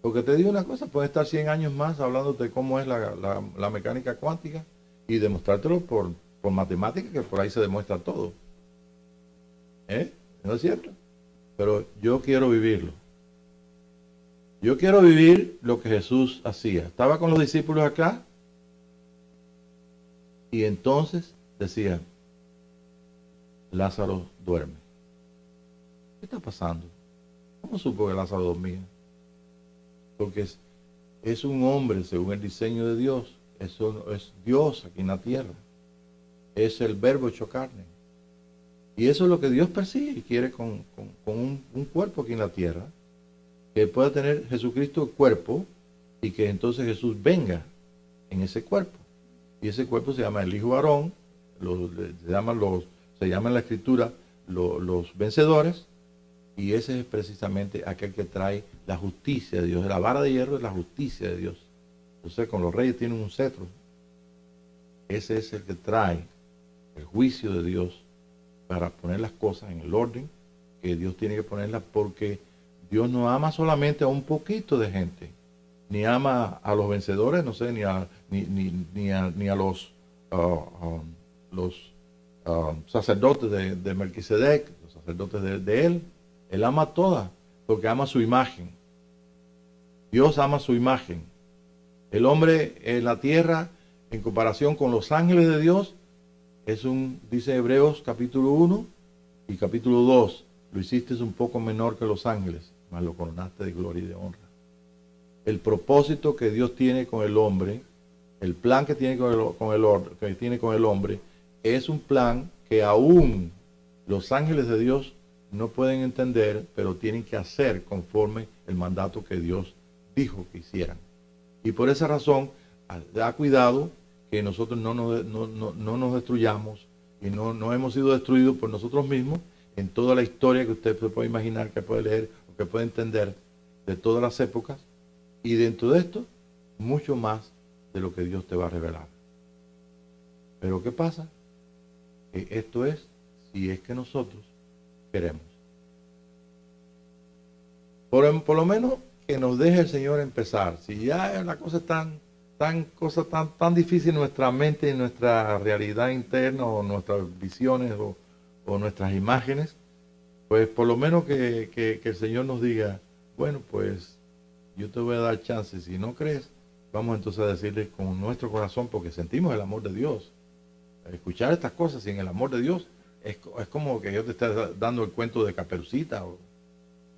Porque te digo una cosa, puedes estar 100 años más hablándote de cómo es la mecánica cuántica y demostrártelo por matemáticas, que por ahí se demuestra todo. ¿No es cierto? Pero yo quiero vivirlo. Yo quiero vivir lo que Jesús hacía. Estaba con los discípulos acá y entonces decía, Lázaro duerme. ¿Qué está pasando? ¿Cómo supo que Lázaro dormía? Porque es un hombre según el diseño de Dios. Eso es Dios aquí en la tierra. Es el verbo hecho carne. Y eso es lo que Dios persigue y quiere con un cuerpo aquí en la tierra. Que pueda tener Jesucristo cuerpo y que entonces Jesús venga en ese cuerpo. Y ese cuerpo se llama el Hijo varón, se llama en la Escritura los vencedores, y ese es precisamente aquel que trae la justicia de Dios. La vara de hierro es la justicia de Dios. Entonces, con los reyes tienen un cetro. Ese es el que trae el juicio de Dios para poner las cosas en el orden que Dios tiene que ponerlas, porque Dios no ama solamente a un poquito de gente, ni ama a los vencedores, no sé, ni a los sacerdotes de Melquisedec, los sacerdotes de él. Él ama a todas, porque ama su imagen. Dios ama su imagen. El hombre en la tierra, en comparación con los ángeles de Dios, dice Hebreos capítulo 1 y capítulo 2, lo hiciste un poco menor que los ángeles, mas lo coronaste de gloria y de honra. El propósito que Dios tiene con el hombre, el plan que tiene con el hombre, es un plan que aún los ángeles de Dios no pueden entender, pero tienen que hacer conforme el mandato que Dios dijo que hicieran. Y por esa razón, da cuidado que nosotros no nos destruyamos y no hemos sido destruidos por nosotros mismos en toda la historia que usted se puede imaginar, que puede leer o que puede entender de todas las épocas, y dentro de esto, mucho más de lo que Dios te va a revelar. Pero ¿qué pasa? Esto es, si es que nosotros queremos. Por lo menos que nos deje el Señor empezar. Si ya la cosa es tan difícil en nuestra mente, en nuestra realidad interna, o nuestras visiones, o nuestras imágenes, pues por lo menos que el Señor nos diga, bueno, pues yo te voy a dar chance. Si no crees, vamos entonces a decirle con nuestro corazón, porque sentimos el amor de Dios. Escuchar estas cosas sin el amor de Dios es como que yo te esté dando el cuento de Caperucita, o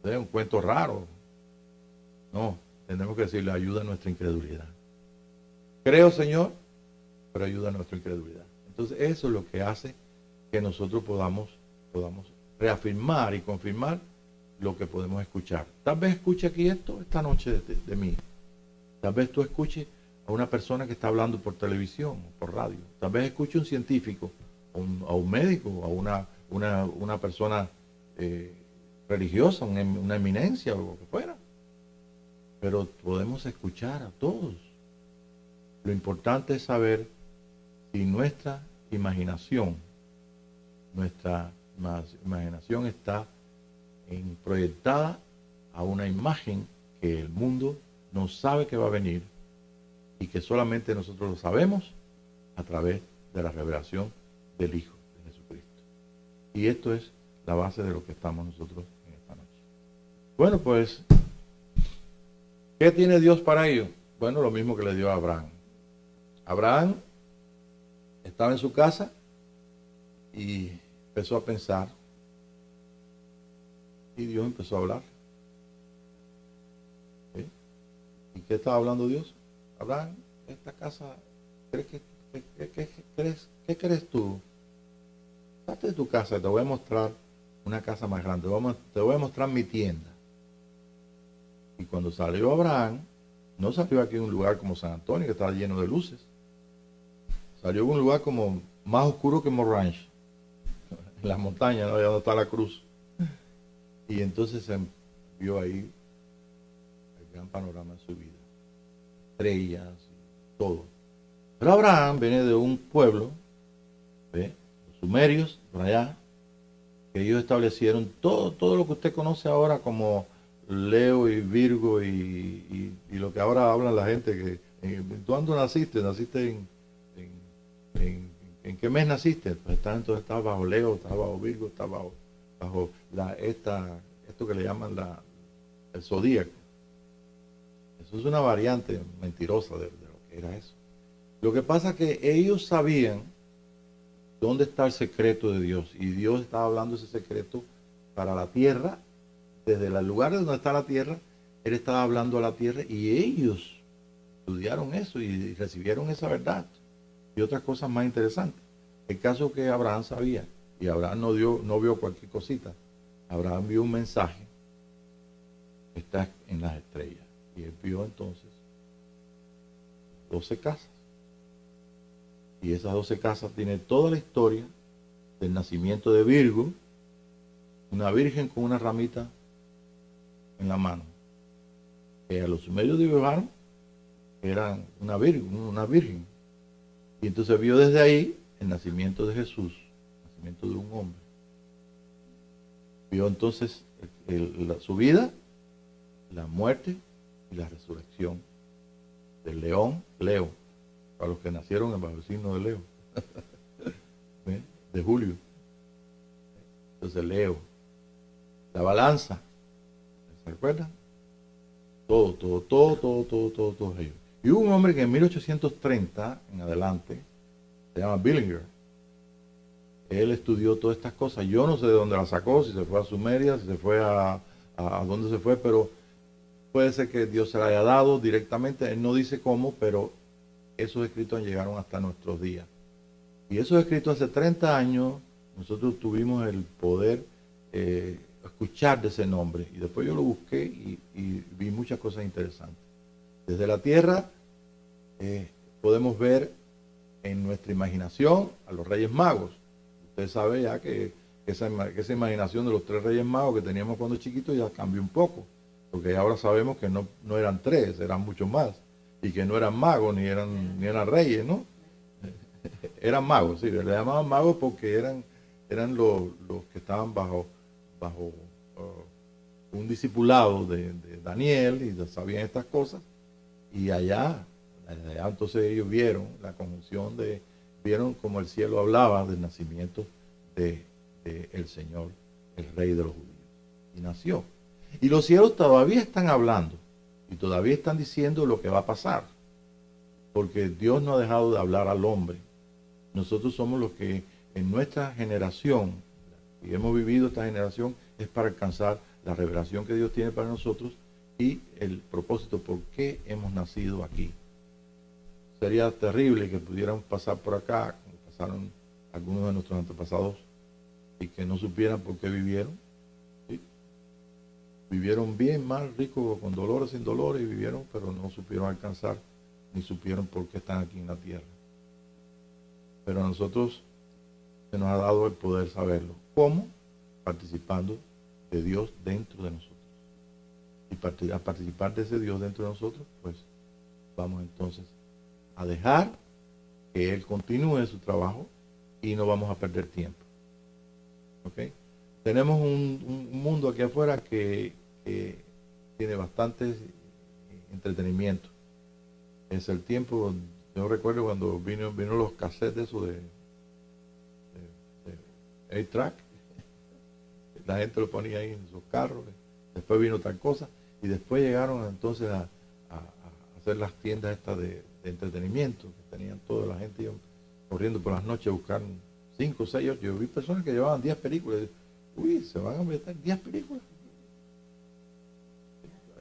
un cuento raro. No, tenemos que decirle, ayuda a nuestra incredulidad. Creo, Señor, pero ayuda a nuestra incredulidad. Entonces eso es lo que hace que nosotros podamos reafirmar y confirmar lo que podemos escuchar. Tal vez escuche aquí esto esta noche de mí. Tal vez tú escuches a una persona que está hablando por televisión o por radio. Tal vez escuche a un científico, a un médico, a una persona religiosa, una eminencia o lo que fuera. Pero podemos escuchar a todos. Lo importante es saber si nuestra imaginación está proyectada a una imagen que el mundo no sabe que va a venir y que solamente nosotros lo sabemos a través de la revelación del Hijo de Jesucristo. Y esto es la base de lo que estamos nosotros en esta noche. Bueno, pues, ¿qué tiene Dios para ellos? Bueno, lo mismo que le dio a Abraham. Abraham estaba en su casa y empezó a pensar, y Dios empezó a hablar. ¿Sí? ¿Y qué estaba hablando Dios? Abraham, esta casa, ¿qué crees tú? Salte de tu casa, te voy a mostrar una casa más grande, te voy a mostrar mi tienda. Y cuando salió Abraham, no salió aquí en un lugar como San Antonio, que estaba lleno de luces. Salió en un lugar como más oscuro que Morange, en las montañas, ¿no? Allá donde está la cruz. Y entonces se vio ahí el gran panorama de su vida. Estrellas, todo. Pero Abraham viene de un pueblo, los sumerios, por allá, que ellos establecieron todo lo que usted conoce ahora como Leo y Virgo y lo que ahora hablan la gente. Que ¿Cuándo naciste? ¿Naciste en qué mes naciste? Pues entonces estás bajo Leo, estás bajo Virgo, estás bajo esto que le llaman el zodíaco. Eso es una variante mentirosa de lo que era eso. Lo que pasa es que ellos sabían dónde está el secreto de Dios, y Dios estaba hablando ese secreto para la tierra. Desde los lugares donde está la tierra, Él estaba hablando a la tierra, y ellos estudiaron eso y recibieron esa verdad y otras cosas más interesantes. El caso que Abraham sabía, y Abraham no vio cualquier cosita. Abraham vio un mensaje que está en las estrellas, y él vio entonces 12 casas, y esas 12 casas tienen toda la historia del nacimiento de Virgo, una virgen con una ramita en la mano, que a los sumerios dibujaron eran una virgen. Y entonces vio desde ahí el nacimiento de Jesús, el nacimiento de un hombre. Vio entonces su vida, la muerte y la resurrección del león, Leo, para los que nacieron bajo el signo de Leo, de Julio. Entonces Leo, la balanza, ¿se recuerdan? Todos ellos. Y hubo un hombre que en 1830 en adelante, se llama Billinger. Él estudió todas estas cosas. Yo no sé de dónde las sacó, si se fue a Sumeria, si se fue a dónde se fue, pero puede ser que Dios se la haya dado directamente. Él no dice cómo, pero esos escritos llegaron hasta nuestros días. Y esos escritos hace 30 años, nosotros tuvimos el poder escuchar de ese nombre. Y después yo lo busqué y vi muchas cosas interesantes. Desde la tierra podemos ver en nuestra imaginación a los Reyes Magos. Usted sabe ya que esa imaginación de los 3 Reyes Magos que teníamos cuando chiquitos ya cambió un poco, porque ahora sabemos que no eran 3, eran muchos más, y que no eran magos ni eran reyes, ¿no? eran magos, sí, le llamaban magos porque eran los que estaban bajo un discipulado de Daniel y sabían estas cosas. Y allá entonces ellos vieron la conjunción vieron como el cielo hablaba del nacimiento de el Señor, el Rey de los judíos. Y nació. Y los cielos todavía están hablando y todavía están diciendo lo que va a pasar. Porque Dios no ha dejado de hablar al hombre. Nosotros somos los que en nuestra generación, y hemos vivido esta generación, es para alcanzar la revelación que Dios tiene para nosotros y el propósito por qué hemos nacido aquí. Sería terrible que pudiéramos pasar por acá, como pasaron algunos de nuestros antepasados, y que no supieran por qué vivieron. ¿Sí? Vivieron bien, mal, ricos, con dolores, sin dolores, y vivieron, pero no supieron alcanzar, ni supieron por qué están aquí en la tierra. Pero a nosotros se nos ha dado el poder saberlo. ¿Cómo? Participando de Dios dentro de nosotros. Y a participar de ese Dios dentro de nosotros, pues vamos entonces a dejar que Él continúe su trabajo y no vamos a perder tiempo. ¿Ok? Tenemos un mundo aquí afuera que tiene bastante entretenimiento. Es el tiempo, yo recuerdo cuando vino los cassettes de eso de 8-track, la gente lo ponía ahí en sus carros, después vino tal cosa, y después llegaron entonces a hacer las tiendas estas de entretenimiento, que tenían toda la gente corriendo por las noches a buscar 5, 6, 8. Yo vi personas que llevaban 10 películas. Uy, se van a meter 10 películas.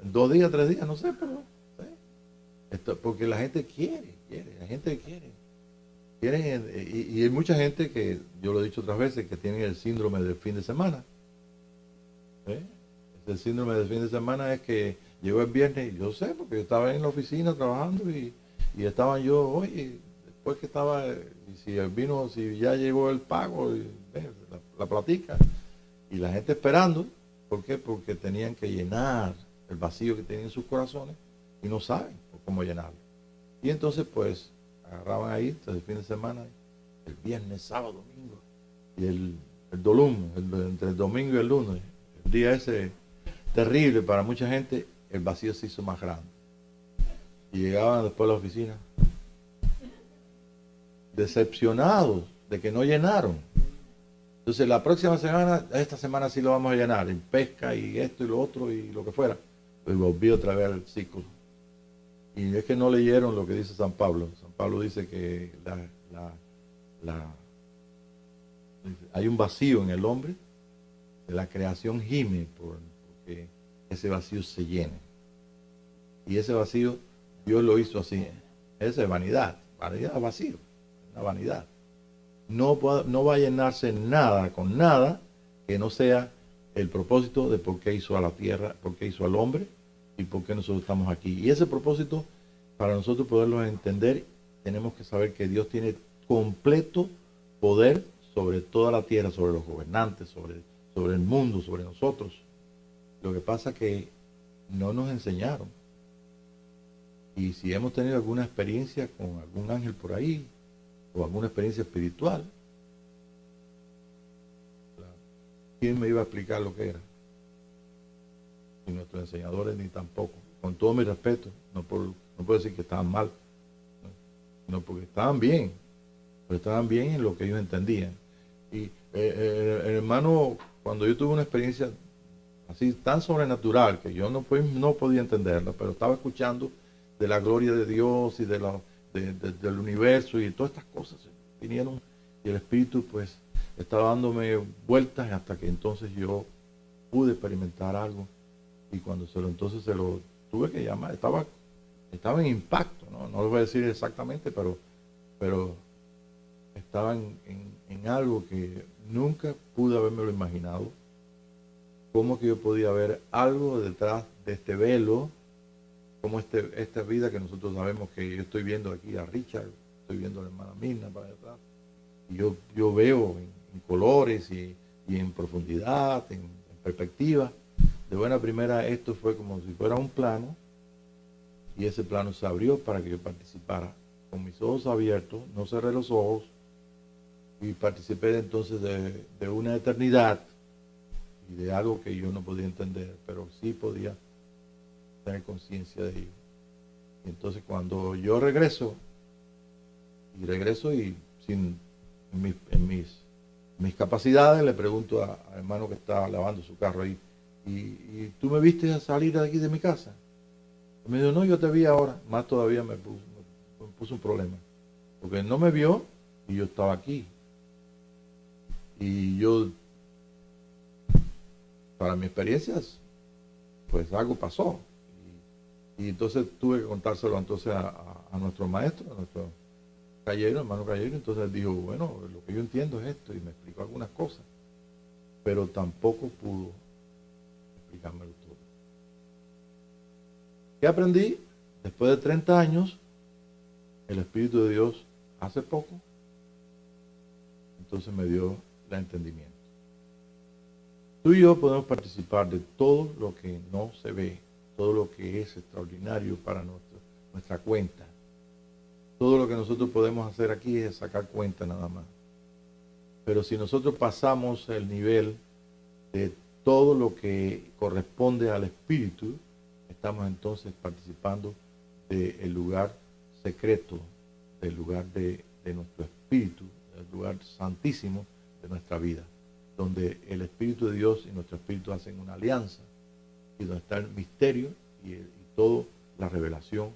2 días, 3 días, no sé, pero porque la gente quiere, la gente quiere. Y hay mucha gente que, yo lo he dicho otras veces, que tienen el síndrome del fin de semana. El síndrome del fin de semana es que llegó el viernes, y yo sé, porque yo estaba en la oficina trabajando y estaban yo, oye, después que estaba, si ya llegó el pago, la platica, y la gente esperando. ¿Por qué? Porque tenían que llenar el vacío que tienen en sus corazones y no saben cómo llenarlo. Y entonces pues agarraban ahí el fin de semana, el viernes, sábado, domingo, y el dolum, entre el domingo y el lunes, el día ese terrible para mucha gente, el vacío se hizo más grande. Y llegaban después a la oficina decepcionados de que no llenaron. Entonces la próxima semana, esta semana sí lo vamos a llenar, en pesca y esto y lo otro y lo que fuera. Pues volví otra vez al ciclo. Y es que no leyeron lo que dice San Pablo. San Pablo dice que hay un vacío en el hombre, de la creación gime porque ese vacío se llene. Y ese vacío Dios lo hizo así. Esa es vanidad, vacío, una vanidad. No va a llenarse nada con nada que no sea el propósito de por qué hizo a la tierra, por qué hizo al hombre y por qué nosotros estamos aquí. Y ese propósito, para nosotros poderlo entender, tenemos que saber que Dios tiene completo poder sobre toda la tierra, sobre los gobernantes, sobre el mundo, sobre nosotros. Lo que pasa es que no nos enseñaron. Y si hemos tenido alguna experiencia con algún ángel por ahí, o alguna experiencia espiritual, ¿quién me iba a explicar lo que era? Ni nuestros enseñadores, ni tampoco. Con todo mi respeto, no puedo decir que estaban mal, no, porque estaban bien, pero estaban bien en lo que ellos entendían. Y el hermano, cuando yo tuve una experiencia así tan sobrenatural, que yo no podía entenderla, pero estaba escuchando de la gloria de Dios y del universo y todas estas cosas vinieron, y el Espíritu pues estaba dándome vueltas hasta que entonces yo pude experimentar algo. Y cuando entonces se lo tuve que llamar, estaba en impacto, no lo voy a decir exactamente, pero estaba en algo que nunca pude habérmelo imaginado. Cómo que yo podía ver algo detrás de este velo, como esta vida que nosotros sabemos, que yo estoy viendo aquí a Richard, estoy viendo a la hermana Mirna para allá atrás, y yo veo en colores y en profundidad, en perspectiva. De buena primera, esto fue como si fuera un plano, y ese plano se abrió para que yo participara con mis ojos abiertos, no cerré los ojos, y participé entonces de una eternidad y de algo que yo no podía entender, pero sí podía tener conciencia de ello. Y entonces cuando yo regreso y sin mis capacidades, le pregunto al hermano que estaba lavando su carro ahí, ¿y tú me viste a salir de aquí de mi casa? Y me dijo, no, yo te vi ahora. Más todavía me puso un problema, porque no me vio y yo estaba aquí. Y yo, para mi experiencia, pues algo pasó. Y entonces tuve que contárselo entonces a nuestro maestro, a nuestro hermano Callero. Entonces él dijo, bueno, lo que yo entiendo es esto, y me explicó algunas cosas, pero tampoco pudo explicármelo todo. ¿Qué aprendí? Después de 30 años, el Espíritu de Dios, hace poco, entonces me dio el entendimiento. Tú y yo podemos participar de todo lo que no se ve, todo lo que es extraordinario para nuestra cuenta. Todo lo que nosotros podemos hacer aquí es sacar cuenta nada más. Pero si nosotros pasamos el nivel de todo lo que corresponde al Espíritu, estamos entonces participando del lugar secreto, del lugar de nuestro Espíritu, del lugar santísimo de nuestra vida, donde el Espíritu de Dios y nuestro Espíritu hacen una alianza, y donde está el misterio y toda la revelación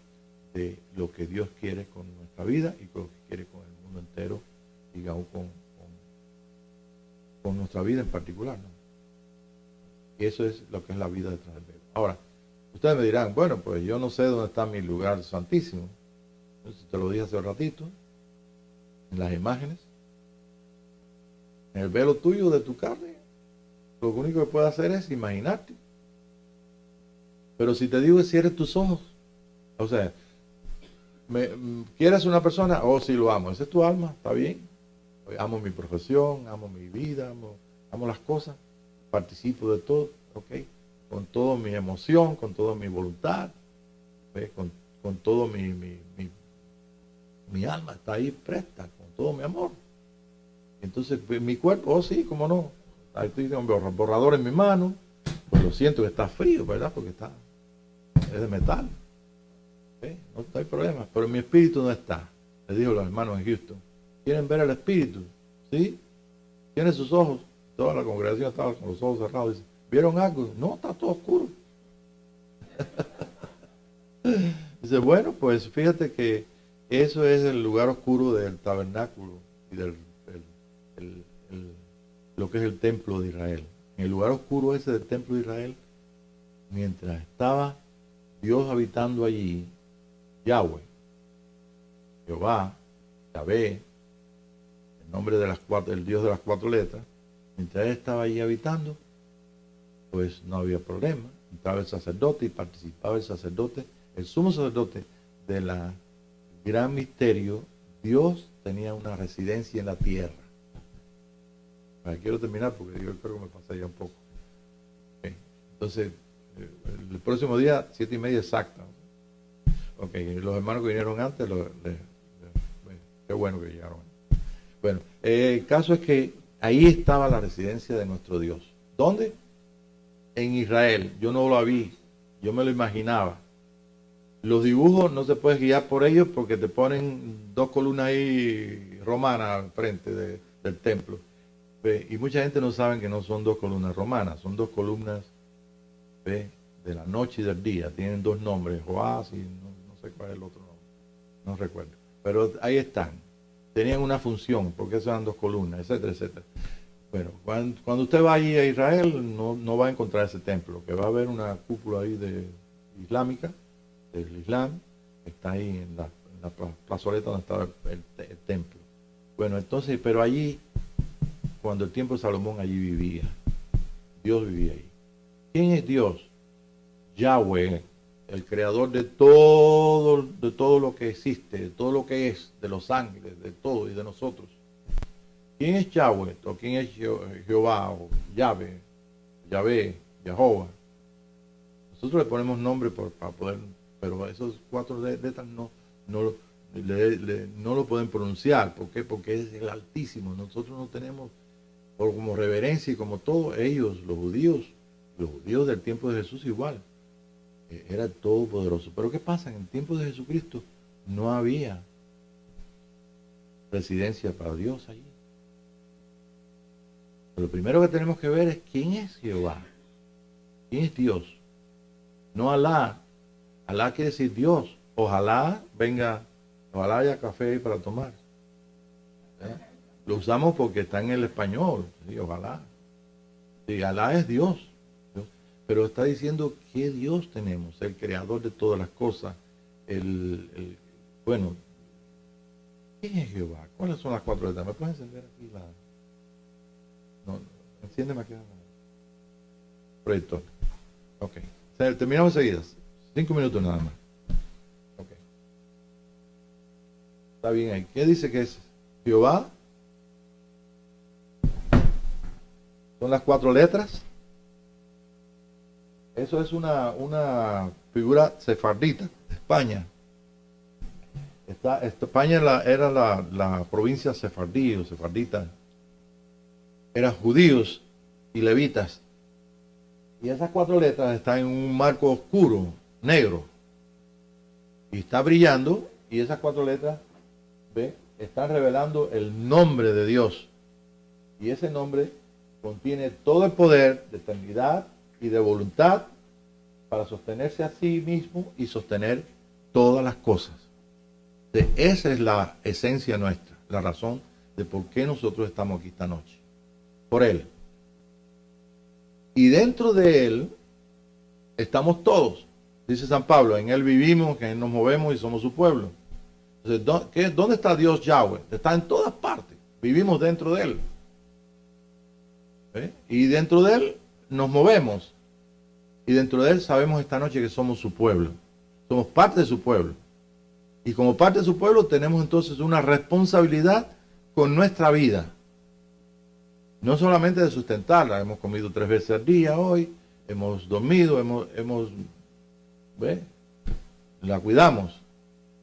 de lo que Dios quiere con nuestra vida y con lo que quiere con el mundo entero, digamos, con nuestra vida en particular, ¿no? Y eso es lo que es la vida detrás del velo. Ahora, ustedes me dirán, bueno, pues yo no sé dónde está mi lugar santísimo. Entonces, te lo dije hace un ratito, en las imágenes, en el velo tuyo de tu carne. Lo único que puedes hacer es imaginarte. Pero si te digo que cierres tus ojos, o sea, ¿quieres una persona? Oh, sí, lo amo. Esa es tu alma, está bien. Amo mi profesión, amo mi vida, amo las cosas, participo de todo, ¿ok? Con toda mi emoción, con toda mi voluntad, con todo mi alma está ahí presta, con todo mi amor. Entonces, mi cuerpo, oh sí, cómo no. Ahí tengo un borrador en mi mano, pues lo siento que está frío, ¿verdad? Porque es de metal. ¿Okay? No hay problema, pero mi espíritu no está. Les digo a los hermanos en Houston, ¿quieren ver el espíritu? ¿Sí? Tiene sus ojos. Toda la congregación estaba con los ojos cerrados. Dice, ¿vieron algo? No, está todo oscuro. Dice, bueno, pues fíjate que eso es el lugar oscuro del tabernáculo y lo que es el templo de Israel. En el lugar oscuro ese del templo de Israel, mientras estaba Dios habitando allí, Yahweh, Jehová, Yahvé, el nombre de el Dios de las 4 letras, mientras él estaba allí habitando, pues no había problema. Entraba el sacerdote y participaba el sacerdote, el sumo sacerdote de la gran misterio. Dios tenía una residencia en la tierra. Quiero terminar porque yo creo que me pasé ya un poco. Okay. Entonces, el próximo día, 7:30 exacta. Ok, los hermanos que vinieron antes, qué bueno que llegaron. Bueno, el caso es que ahí estaba la residencia de nuestro Dios. ¿Dónde? En Israel. Yo no lo vi, yo me lo imaginaba. Los dibujos no se puedes guiar por ellos porque te ponen 2 columnas ahí romanas al frente del templo. Y mucha gente no sabe que no son 2 columnas romanas, son 2 columnas de la noche y del día. Tienen 2 nombres, Joás y no sé cuál es el otro nombre, no recuerdo. Pero ahí están. Tenían una función, porque esas eran 2 columnas, etcétera, etcétera. Bueno, cuando usted va allí a Israel, no va a encontrar ese templo, que va a haber una cúpula ahí islámica, del Islam, está ahí en la plazoleta donde estaba el templo. Bueno, entonces, pero allí, cuando el tiempo de Salomón, allí vivía. Dios vivía ahí. ¿Quién es Dios? Yahweh, el creador de todo lo que existe, de todo lo que es, de los ángeles, de todo y de nosotros. ¿Quién es Yahweh? ¿O quién es Jehová? O Yahvé, Jehová. Nosotros le ponemos nombre para poder, pero esos 4 letras no lo pueden pronunciar. ¿Por qué? Porque es el Altísimo. Nosotros no tenemos, por como reverencia y como todo, ellos, los judíos del tiempo de Jesús igual, era todopoderoso. Pero ¿qué pasa? En el tiempo de Jesucristo no había residencia para Dios allí. Pero lo primero que tenemos que ver es quién es Jehová, quién es Dios. No Alá. Alá quiere decir Dios. Ojalá haya café ahí para tomar. Lo usamos porque está en el español. Sí, ojalá. Sí, Alá es Dios. Pero está diciendo qué Dios tenemos, el creador de todas las cosas. Bueno, ¿quién es Jehová? ¿Cuáles son las 4 letras? ¿Me puedes encender aquí la? No, enciéndeme aquí. Proyector. Ok. Terminamos enseguida. 5 minutos nada más. Ok. Está bien ahí. ¿Qué dice que es Jehová? Son las 4 letras. Eso es una figura sefardita de España. España era la provincia sefardí o sefardita. Eran judíos y levitas. Y esas 4 letras están en un marco oscuro, negro. Y está brillando. Y esas 4 letras, ¿ve? Están revelando el nombre de Dios. Y ese nombre contiene todo el poder de eternidad y de voluntad para sostenerse a sí mismo y sostener todas las cosas. Esa es la esencia nuestra, la razón de por qué nosotros estamos aquí esta noche. Por Él. Y dentro de Él estamos todos. Dice San Pablo, en Él vivimos, en Él nos movemos y somos su pueblo. Entonces, ¿dónde está Dios Yahweh? Está en todas partes. Vivimos dentro de Él. Y dentro de Él nos movemos. Y dentro de Él sabemos esta noche que somos su pueblo. Somos parte de su pueblo. Y como parte de su pueblo tenemos entonces una responsabilidad con nuestra vida. No solamente de sustentarla. Hemos comido 3 veces al día hoy. Hemos dormido. La cuidamos.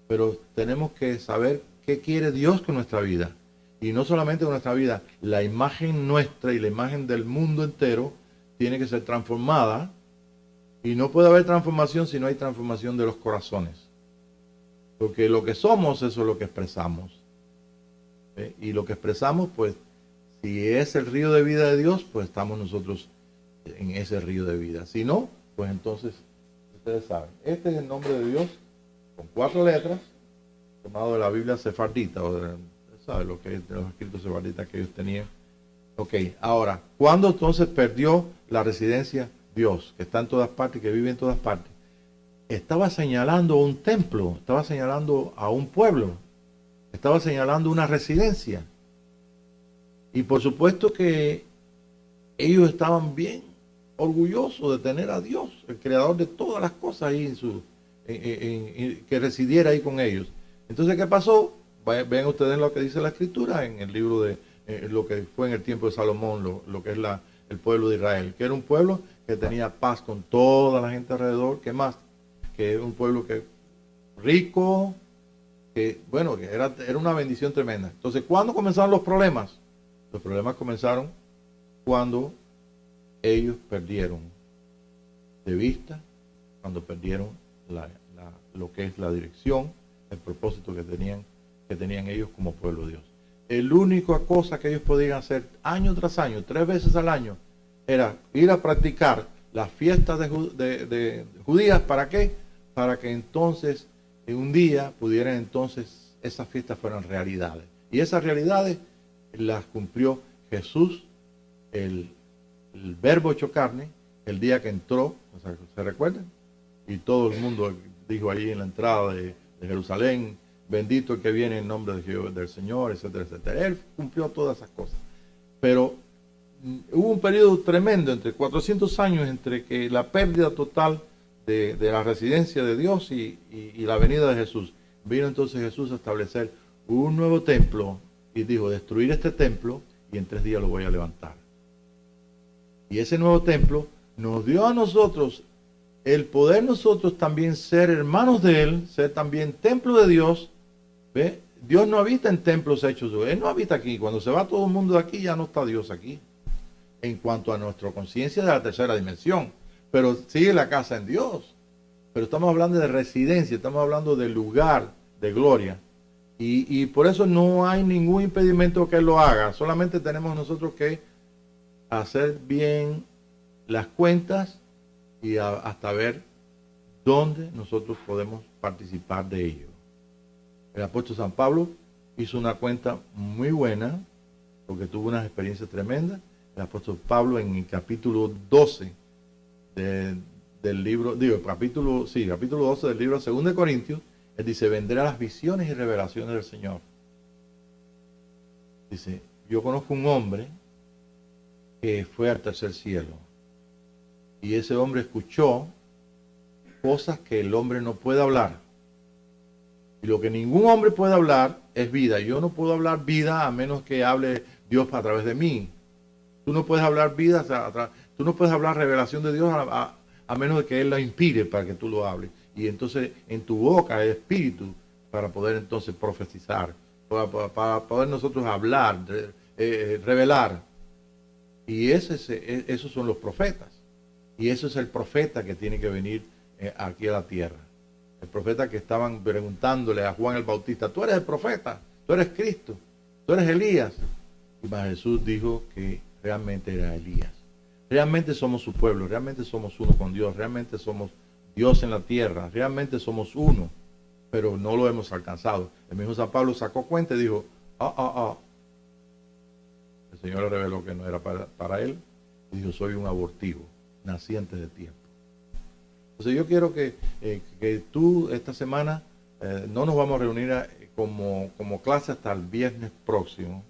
Pero tenemos que saber qué quiere Dios con nuestra vida. Y no solamente con nuestra vida. La imagen nuestra y la imagen del mundo entero tiene que ser transformada. Y no puede haber transformación si no hay transformación de los corazones. Porque lo que somos, eso es lo que expresamos. Y lo que expresamos, pues, si es el río de vida de Dios, pues estamos nosotros en ese río de vida. Si no, pues entonces, ustedes saben, este es el nombre de Dios, con 4 letras, tomado de la Biblia sefardita, o ¿sabe lo que es de los escritos sefarditas que ellos tenían? Ok, ahora, ¿cuándo entonces perdió la residencia Dios, que está en todas partes, que vive en todas partes? Estaba señalando un templo, estaba señalando a un pueblo, estaba señalando una residencia. Y por supuesto que ellos estaban bien orgullosos de tener a Dios, el creador de todas las cosas ahí que residiera ahí con ellos. Entonces, ¿qué pasó? Ven ustedes lo que dice la Escritura en el libro de lo que fue en el tiempo de Salomón, lo que es el pueblo de Israel, que era un pueblo que tenía paz con toda la gente alrededor. ¿Qué más? Que era un pueblo que rico, que era una bendición tremenda. Entonces, ¿cuándo comenzaron los problemas? Los problemas comenzaron cuando ellos perdieron de vista, cuando perdieron lo que es la dirección, el propósito que tenían ellos como pueblo de Dios. La única cosa que ellos podían hacer año tras año, 3 veces al año, era ir a practicar las fiestas de judías. ¿Para qué? Para que entonces, en un día, pudieran entonces, esas fiestas fueran realidades. Y esas realidades las cumplió Jesús, el verbo hecho carne, el día que entró, ¿se recuerdan? Y todo el mundo dijo allí en la entrada de Jerusalén, bendito el que viene en nombre del Señor, etcétera, etcétera. Él cumplió todas esas cosas. Pero hubo un periodo tremendo, entre 400 años, entre que la pérdida total de la residencia de Dios y la venida de Jesús. Vino entonces Jesús a establecer un nuevo templo y dijo, destruir este templo y en 3 días lo voy a levantar. Y ese nuevo templo nos dio a nosotros el poder nosotros también ser hermanos de Él, ser también templo de Dios ¿Ve? Dios no habita en templos hechos. Él no habita aquí. Cuando se va todo el mundo de aquí, ya no está Dios aquí. En cuanto a nuestra conciencia de la tercera dimensión. Pero sigue la casa en Dios. Pero estamos hablando de residencia, estamos hablando de lugar de gloria. Y por eso no hay ningún impedimento que Él lo haga. Solamente tenemos nosotros que hacer bien las cuentas y hasta ver dónde nosotros podemos participar de ello. El apóstol San Pablo hizo una cuenta muy buena porque tuvo unas experiencias tremendas. El apóstol Pablo en el capítulo 12 del libro, capítulo 12 del libro 2 de Corintios, él dice, vendré a las visiones y revelaciones del Señor. Dice, yo conozco un hombre que fue al tercer cielo y ese hombre escuchó cosas que el hombre no puede hablar. Y lo que ningún hombre puede hablar es vida. Yo no puedo hablar vida a menos que hable Dios a través de mí. Tú no puedes hablar vida, tú no puedes hablar revelación de Dios a menos de que Él la inspire para que tú lo hables. Y entonces en tu boca hay espíritu para poder entonces profetizar, para poder nosotros hablar, revelar. Y esos son los profetas. Y eso es el profeta que tiene que venir aquí a la tierra. El profeta que estaban preguntándole a Juan el Bautista, tú eres el profeta, tú eres Cristo, tú eres Elías. Y Jesús dijo que realmente era Elías. Realmente somos su pueblo, realmente somos uno con Dios, realmente somos Dios en la tierra, realmente somos uno, pero no lo hemos alcanzado. El mismo San Pablo sacó cuenta y dijo, el Señor le reveló que no era para él, y dijo, soy un abortivo, nací antes de tiempo. Entonces yo quiero que tú esta semana no nos vamos a reunir como clase hasta el viernes próximo,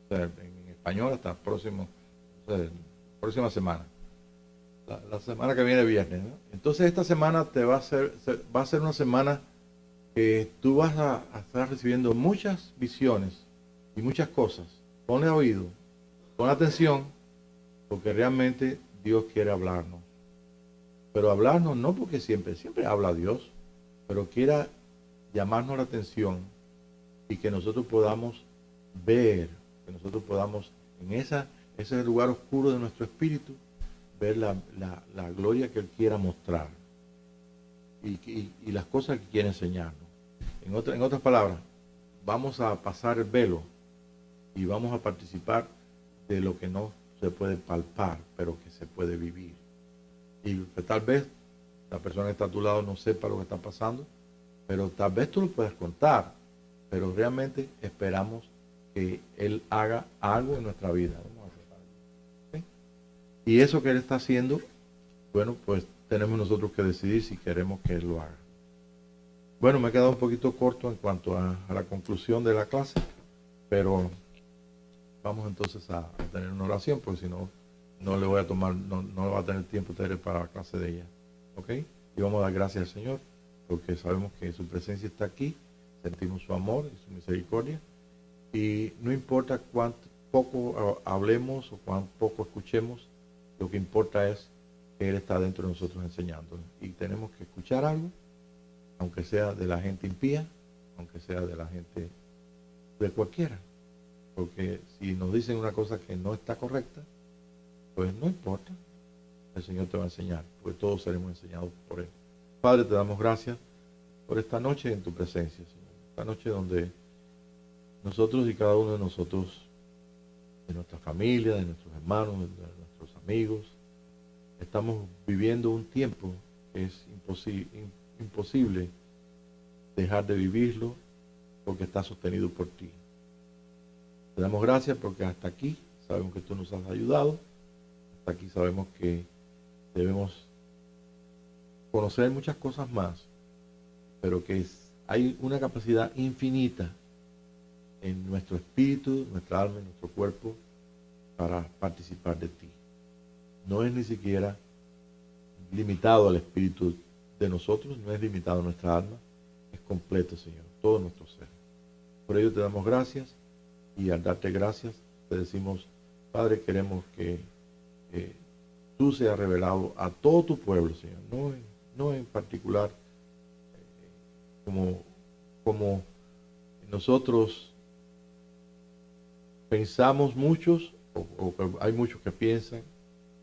o sea, en español hasta el próximo, o sea, próxima semana. La semana que viene viernes, ¿no? Entonces esta semana va a ser una semana que tú vas a estar recibiendo muchas visiones y muchas cosas. Ponle oído, pon atención, porque realmente Dios quiere hablarnos. Pero hablarnos no porque siempre habla Dios, pero quiera llamarnos la atención y que nosotros podamos ver, que nosotros podamos en ese lugar oscuro de nuestro espíritu, ver la gloria que Él quiera mostrar y las cosas que quiere enseñarnos. En otras palabras, vamos a pasar el velo y vamos a participar de lo que no se puede palpar, pero que se puede vivir. Y tal vez la persona que está a tu lado no sepa lo que está pasando, pero tal vez tú lo puedas contar, pero realmente esperamos que Él haga algo en nuestra vida. ¿Sí? Y eso que Él está haciendo, bueno, pues tenemos nosotros que decidir si queremos que Él lo haga. Bueno, me he quedado un poquito corto en cuanto a la conclusión de la clase, pero vamos entonces a tener una oración, porque si no, no le voy a tomar, no va a tener tiempo para la clase de ella. ¿Ok? Y vamos a dar gracias al Señor, porque sabemos que su presencia está aquí, sentimos su amor y su misericordia, y no importa cuánto poco hablemos o cuán poco escuchemos, lo que importa es que Él está dentro de nosotros enseñándonos. Y tenemos que escuchar algo, aunque sea de la gente impía, aunque sea de la gente de cualquiera. Porque si nos dicen una cosa que no está correcta, pues no importa, el Señor te va a enseñar, porque todos seremos enseñados por Él. Padre, te damos gracias por esta noche en tu presencia, Señor. Esta noche donde nosotros y cada uno de nosotros, de nuestra familia, de nuestros hermanos, de nuestros amigos, estamos viviendo un tiempo que es imposible dejar de vivirlo porque está sostenido por ti. Te damos gracias porque hasta aquí sabemos que tú nos has ayudado. Hasta aquí sabemos que debemos conocer muchas cosas más, pero que hay una capacidad infinita en nuestro espíritu, nuestra alma y nuestro cuerpo para participar de ti. No es ni siquiera limitado al espíritu de nosotros, no es limitado a nuestra alma, es completo, Señor, todo nuestro ser. Por ello te damos gracias y al darte gracias te decimos, Padre, queremos que tú seas revelado a todo tu pueblo, Señor, no en particular como nosotros pensamos muchos, o hay muchos que piensan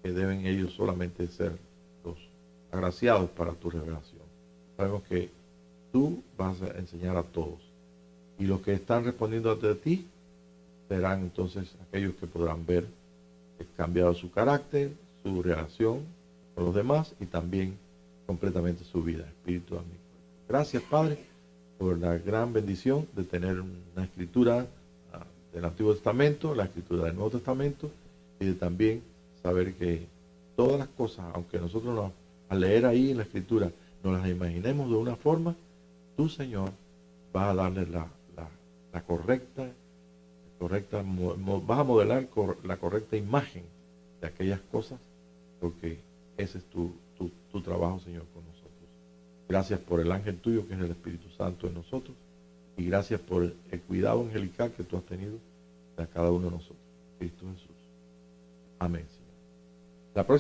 que deben ellos solamente ser los agraciados para tu revelación. Sabemos que tú vas a enseñar a todos. Y los que están respondiendo ante ti serán entonces aquellos que podrán ver cambiado su carácter, su relación con los demás y también completamente su vida, espíritu, alma y cuerpo. Gracias, Padre, por la gran bendición de tener una escritura del Antiguo Testamento, la escritura del Nuevo Testamento, y de también saber que todas las cosas, aunque nosotros al leer ahí en la escritura nos las imaginemos de una forma, tú, Señor, vas a darle la correcta, vas a modelar la correcta imagen de aquellas cosas, porque ese es tu trabajo, Señor, con nosotros. Gracias por el ángel tuyo, que es el Espíritu Santo en nosotros, y gracias por el cuidado angelical que tú has tenido de cada uno de nosotros. Cristo Jesús. Amén.